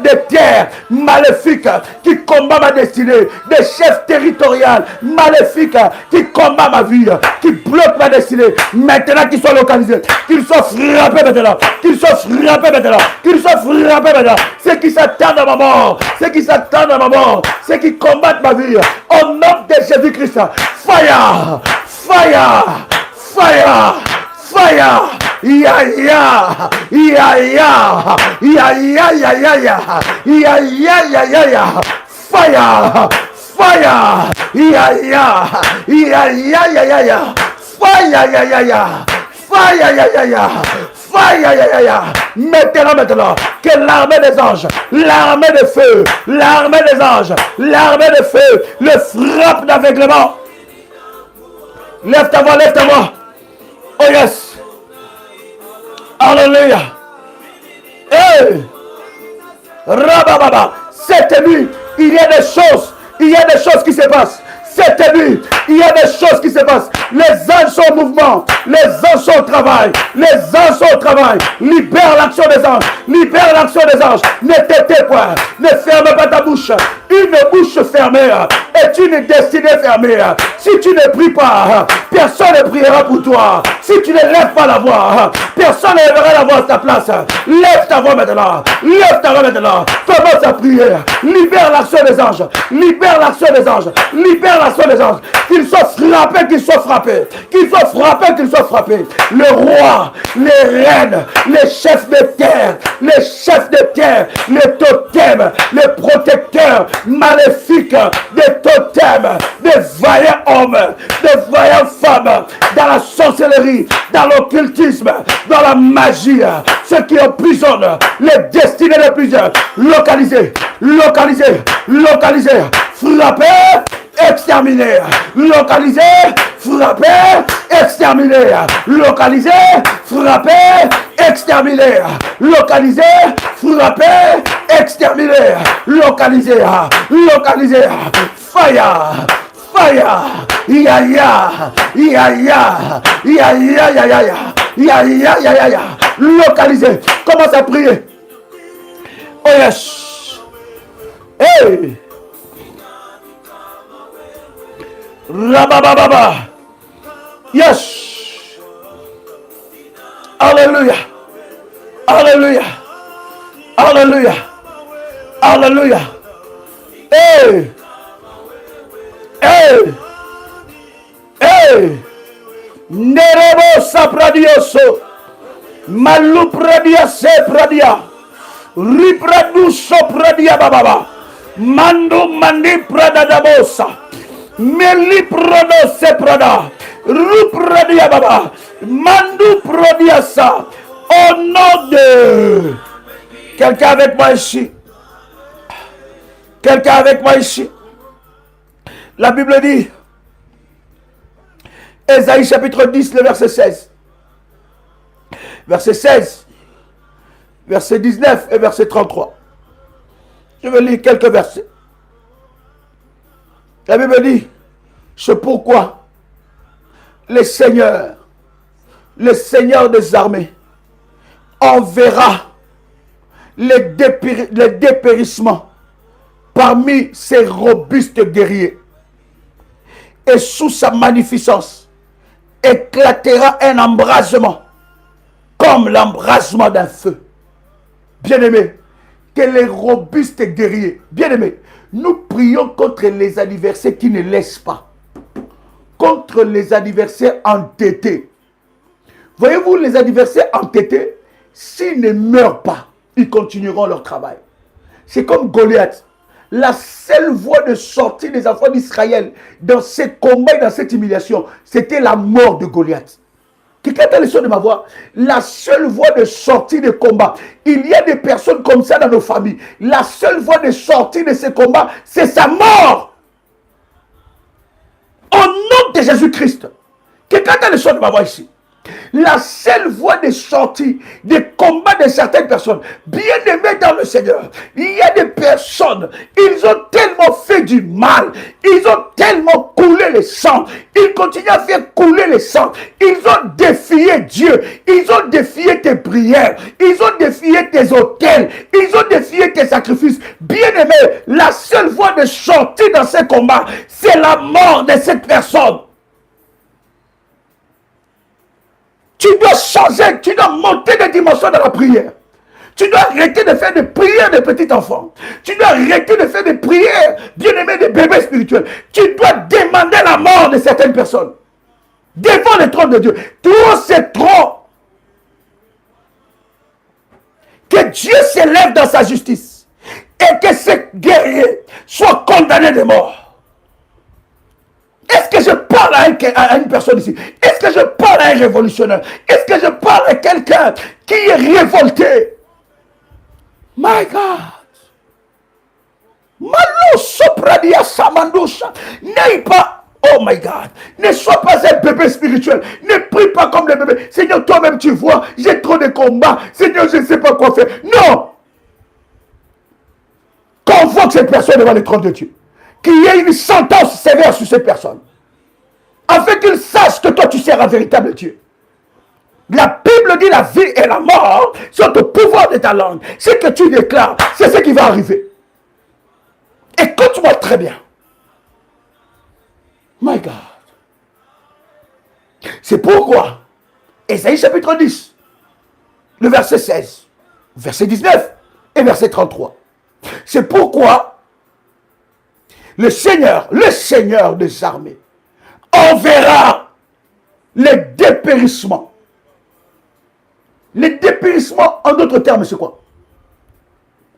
de terre maléfiques qui combattent ma destinée, des chefs territoriaux maléfiques qui combattent ma vie, qui bloquent ma destinée. Maintenant qu'ils soient localisés, qu'ils soient frappés maintenant, qu'ils soient frappés maintenant, qu'ils soient frappés maintenant. Ceux qui s'attendent à ma mort, ceux qui s'attendent à ma mort, ceux qui combattent ma vie, au nom de Jésus-Christ, fire, fire, fire, fire, ya ya, ya ya, ya ya ya ya ya, ya ya ya ya ya, fire, fire, ya ya, ya ya ya ya ya, fire ya ya ya, fire ya ya ya. Maintenant, que l'armée des anges, l'armée de feu, l'armée des anges, l'armée de feu, le frappe d'aveuglement. Lève ta voix, lève ta voix. Oh yes. Alléluia. Hey. Rabababa. Cette nuit, il y a des choses qui se passent. Cette nuit, il y a des choses qui se passent. Les anges sont en mouvement. Les anges sont au travail. Les anges sont au travail. Libère l'action des anges. Libère l'action des anges. Ne t'étais point. Ne ferme pas ta bouche. Une bouche fermée est une destinée fermée. Si tu ne pries pas, personne ne priera pour toi. Si tu ne lèves pas la voix, personne ne lèvera la voix à ta place. Lève ta voix maintenant. Lève ta voix maintenant. Commence à prier. Libère l'action des anges. Libère l'action des anges. Libère l'action des anges. Qu'ils soient frappés, qu'ils soient frappés. Qu'ils soient frappés, qu'ils soient frappés. Le roi, les reines, les chefs de terre, les totems, les protecteurs maléfiques, des totems, des vaillants hommes, des vaillantes femmes, dans la sorcellerie, dans l'occultisme, dans la magie, ceux qui emprisonnent les destinées de plusieurs, localisés, localisés, localisés, frappés, exterminés, localisés, frappés, exterminés, localisés, frappés, exterminés, localisés, frappés, exterminés, localisés, localisés, fire, fire, ya ya, ya ya, ya ya ya ya ya, ya ya ya ya ya, localisé. Commence à prier. Oh yes. Hey. Rabababa. Yes. Alléluia. Alléluia. Alléluia. Alléluia. Hey. Hey. Hey. Nerebo sapradioso. Malupradia se pradia. Ripradu sopradia bababa. Mando mandi prada dabosa. Meli prodo se prada. Rupradia baba. Mandu prodia sa. Au nom de... Quelqu'un avec moi ici. Quelqu'un avec moi ici. La Bible dit, Ésaïe chapitre 10, le verset 16. Verset 16, verset 19 et verset 33. Je vais lire quelques versets. La Bible dit, c'est pourquoi le Seigneur des armées, enverra les dépérissements parmi ces robustes guerriers. Et sous sa magnificence, éclatera un embrasement, comme l'embrasement d'un feu. Bien-aimés, que les robustes guerriers, bien-aimés, nous prions contre les adversaires qui ne laissent pas, contre les adversaires entêtés. Voyez-vous, les adversaires entêtés, s'ils ne meurent pas, ils continueront leur travail. C'est comme Goliath. La seule voie de sortie des enfants d'Israël dans ces combats et dans cette humiliation, c'était la mort de Goliath. Quelqu'un a le son de ma voix? La seule voie de sortie des combats. Il y a des personnes comme ça dans nos familles. La seule voie de sortie de ces combats, c'est sa mort. Au nom de Jésus-Christ. Quelqu'un a le son de ma voix ici? La seule voie de sortie des combats de certaines personnes, bien aimées dans le Seigneur, il y a des personnes, ils ont tellement fait du mal, ils ont tellement coulé le sang, ils continuent à faire couler le sang, ils ont défié Dieu, ils ont défié tes prières, ils ont défié tes autels, ils ont défié tes sacrifices. Bien aimé, la seule voie de sortie dans ces combats, c'est la mort de cette personne. Tu dois changer, tu dois monter de dimension dans la prière. Tu dois arrêter de faire des prières de petits enfants. Tu dois arrêter de faire des prières, bien-aimés, de bébés spirituels. Tu dois demander la mort de certaines personnes. Devant le trône de Dieu. Trop, c'est trop. Que Dieu s'élève dans sa justice. Et que ces guerriers soient condamnés de mort. Est-ce que je parle à une personne ici? Est-ce que je parle à un révolutionnaire? Est-ce que je parle à quelqu'un qui est révolté? My God. Malo sopradia samandoucha. N'aie pas, oh my God, ne sois pas un bébé spirituel. Ne prie pas comme le bébé. Seigneur, toi-même tu vois, j'ai trop de combats. Seigneur, je ne sais pas quoi faire. Non. Convoque cette personne devant le trône de Dieu. Qu'il y ait une sentence sévère sur cette personne. Afin qu'il sache que toi tu sers un véritable Dieu. La Bible dit la vie et la mort sont au pouvoir de ta langue. Ce que tu déclares, c'est ce qui va arriver. Écoute-moi très bien. My God. C'est pourquoi, Ésaïe chapitre 10, le verset 16, verset 19 et verset 33. C'est pourquoi le Seigneur des armées, enverra les dépérissements. Les dépérissements, en d'autres termes, c'est quoi?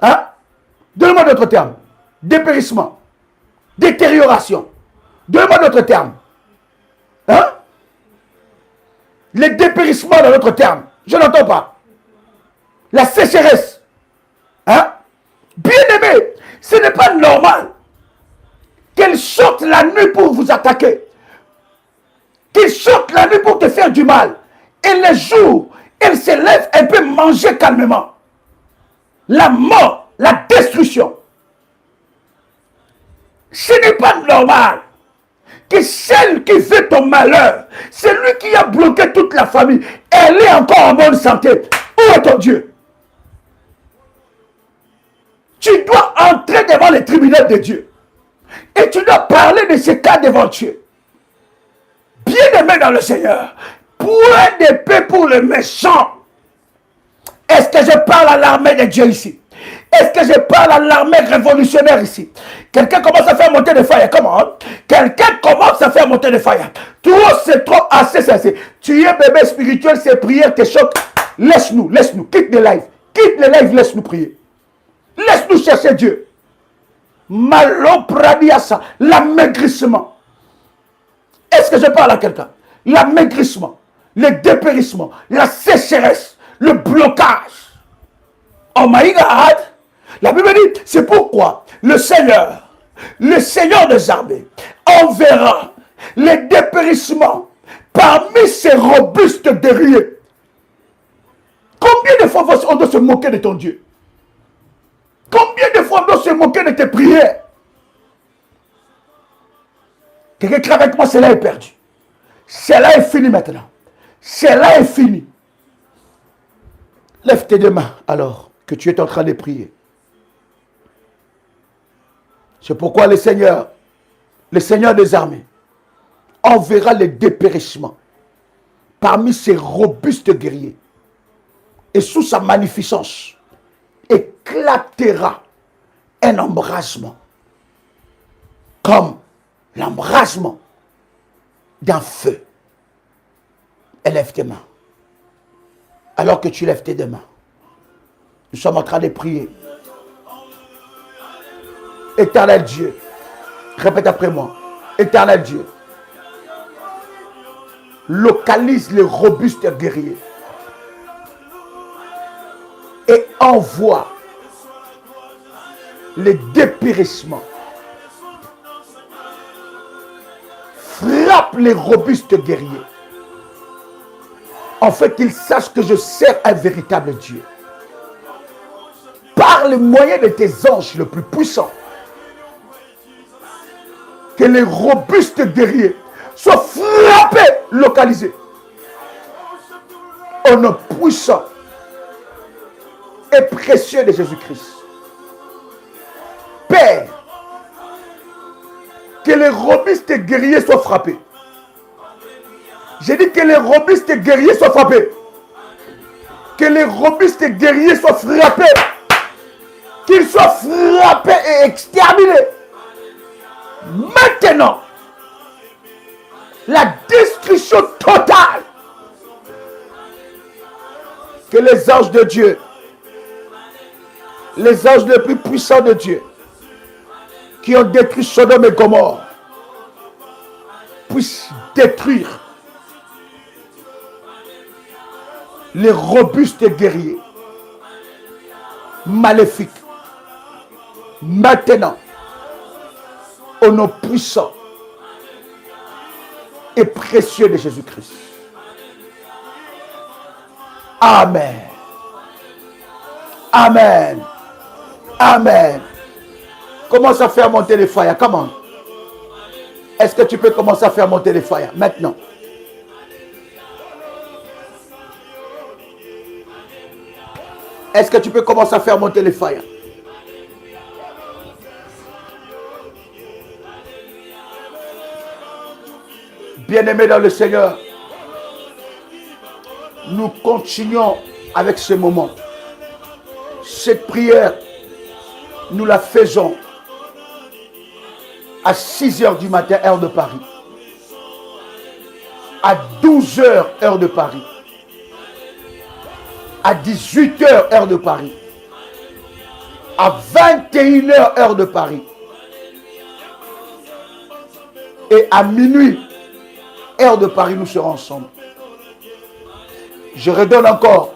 Hein? Donne-moi d'autres termes. Dépérissement. Détérioration. Donne-moi d'autres termes. Hein? Le dépérissement dans notre terme. Je n'entends pas. La sécheresse. Hein? Bien-aimé, ce n'est pas normal qu'elle sorte la nuit pour vous attaquer. Qu'elle sorte la nuit pour te faire du mal. Et le jour, elle se lève, elle peut manger calmement. La mort, la destruction. Ce n'est pas normal que celle qui fait ton malheur, celui qui a bloqué toute la famille, elle est encore en bonne santé. Où est ton Dieu? Tu dois entrer devant les tribunaux de Dieu. Et tu dois parler de ces cas devant Dieu. Bien-aimé dans le Seigneur, point d'épée pour le méchant. Est-ce que je parle à l'armée de Dieu ici? Est-ce que je parle à l'armée révolutionnaire ici? Quelqu'un commence à faire monter des fire. Comment? Quelqu'un commence à faire monter des fire. Trop, c'est trop, assez, c'est assez. Tu es bébé spirituel, ces prières te choquent. Laisse-nous, laisse-nous. Quitte les lives. Quitte les lives, laisse-nous prier. Laisse-nous chercher Dieu. Malopradiasa, l'amaigrissement. Est-ce que je parle à quelqu'un? L'amaigrissement, le dépérissement, la sécheresse, le blocage. Oh my God! La Bible dit, c'est pourquoi le Seigneur des armées, enverra les dépérissements parmi ces robustes guerriers. Combien de fois on doit se moquer de ton Dieu? Combien de fois on doit se moquer de tes prières? Quelqu'un qui avec moi, cela est perdu. Cela est fini maintenant. Cela est fini. Lève tes deux mains alors que tu es en train de prier. C'est pourquoi le Seigneur des armées, enverra les dépérissements parmi ces robustes guerriers. Et sous sa magnificence, éclatera un embrasement comme l'embrasement d'un feu. Élève tes mains. Alors que tu lèves tes deux mains, nous sommes en train de prier. Éternel Dieu, répète après moi. Éternel Dieu, localise les robustes guerriers et envoie les dépérissements. Frappe les robustes guerriers. En fait, qu'ils sachent que je sers un véritable Dieu. Par le moyen de tes anges le plus puissants, que les robustes guerriers soient frappés, localisés. Au nom puissant et précieux de Jésus-Christ. Père, que les robustes guerriers soient frappés. J'ai dit que les robustes guerriers soient frappés. Que les robustes guerriers soient frappés. Qu'ils soient frappés et exterminés. Maintenant, la destruction totale. Que les anges de Dieu, les anges les plus puissants de Dieu, qui ont détruit Sodome et Gomorrhe, puissent détruire les robustes guerriers maléfiques. Maintenant, au nom puissant et précieux de Jésus-Christ. Amen. Amen. Amen. Commence à faire monter les fire. Comment? Est-ce que tu peux commencer à faire monter les fire maintenant? Est-ce que tu peux commencer à faire monter les fire? Bien-aimés dans le Seigneur, nous continuons avec ce moment. Cette prière, nous la faisons à 6 h du matin, heure de Paris. À 12 h, heure de Paris. À 18 h, heure de Paris. À 21 h, heure de Paris. Et à minuit, heure de Paris, nous serons ensemble. Je redonne encore,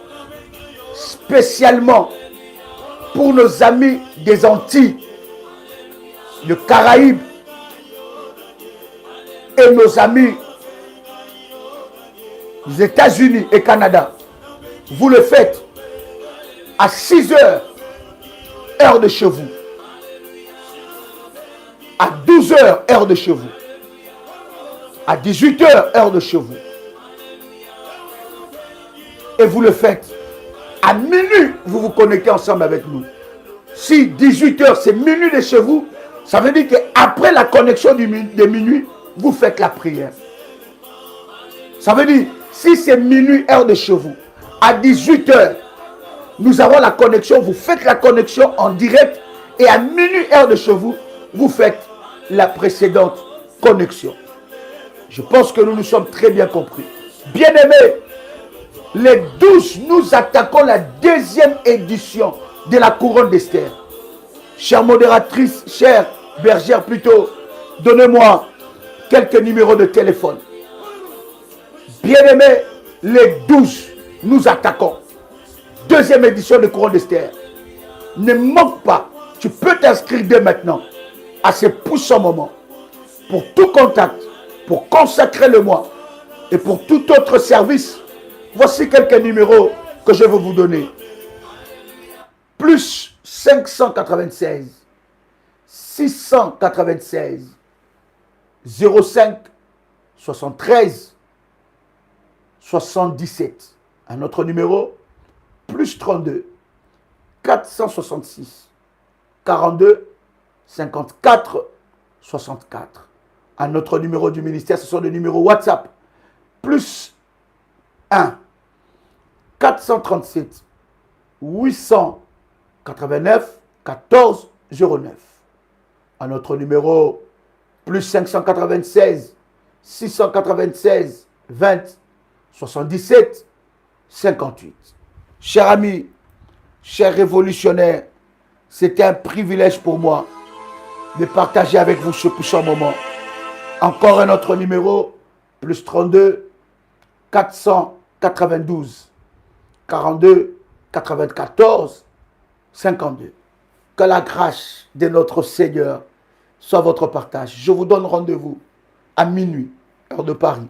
spécialement pour nos amis des Antilles, des Caraïbes et nos amis des États-Unis et Canada. Vous le faites à 6 heures, heure de chez vous. À 12 heures, heure de chez vous. À 18 heures, heure de chez vous. Et vous le faites. À minuit, vous vous connectez ensemble avec nous. Si 18 heures, c'est minuit de chez vous, ça veut dire qu'après la connexion de minuit, vous faites la prière. Ça veut dire, si c'est minuit, heure de chez vous, à 18 heures, nous avons la connexion, vous faites la connexion en direct, et à minuit, heure de chez vous, vous faites la précédente connexion. Je pense que nous nous sommes très bien compris. Bien-aimés, les 12, nous attaquons la deuxième édition de la couronne d'Esther. Chère modératrice, chère bergère plutôt, donnez-moi quelques numéros de téléphone. Bien-aimés, les 12, nous attaquons. Deuxième édition de couronne d'Esther. Ne manque pas. Tu peux t'inscrire dès maintenant à ce puissant moment. Pour tout contact, pour consacrer le mois et pour tout autre service, voici quelques numéros que je vais vous donner. Plus 596 696 05 73 77. Un autre numéro, plus 32 466 42 54 64. Un autre numéro du ministère, ce sont des numéros WhatsApp. Plus 1 437 889 14 09. Un autre numéro, plus 596 696 20 77 58. Chers amis, chers révolutionnaires, c'était un privilège pour moi de partager avec vous ce puissant moment. Encore un autre numéro, plus 32 492 42 94 52. Que la grâce de notre Seigneur soit votre partage. Je vous donne rendez-vous à minuit, heure de Paris.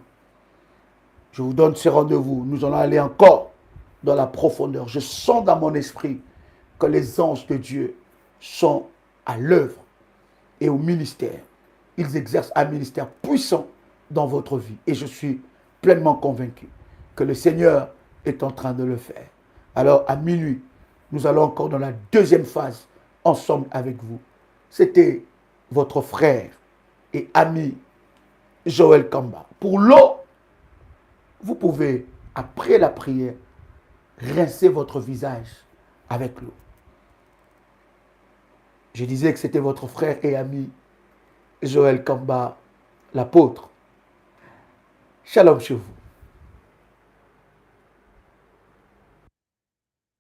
Je vous donne ce rendez-vous. Nous allons aller encore dans la profondeur. Je sens dans mon esprit que les anges de Dieu sont à l'œuvre et au ministère. Ils exercent un ministère puissant dans votre vie. Et je suis pleinement convaincu que le Seigneur est en train de le faire. Alors, à minuit, nous allons encore dans la deuxième phase, ensemble avec vous. C'était votre frère et ami Joël Kamba. Pour l'eau, vous pouvez, après la prière, rincer votre visage avec l'eau. Je disais que c'était votre frère et ami Joël Kamba, l'apôtre. Shalom chez vous.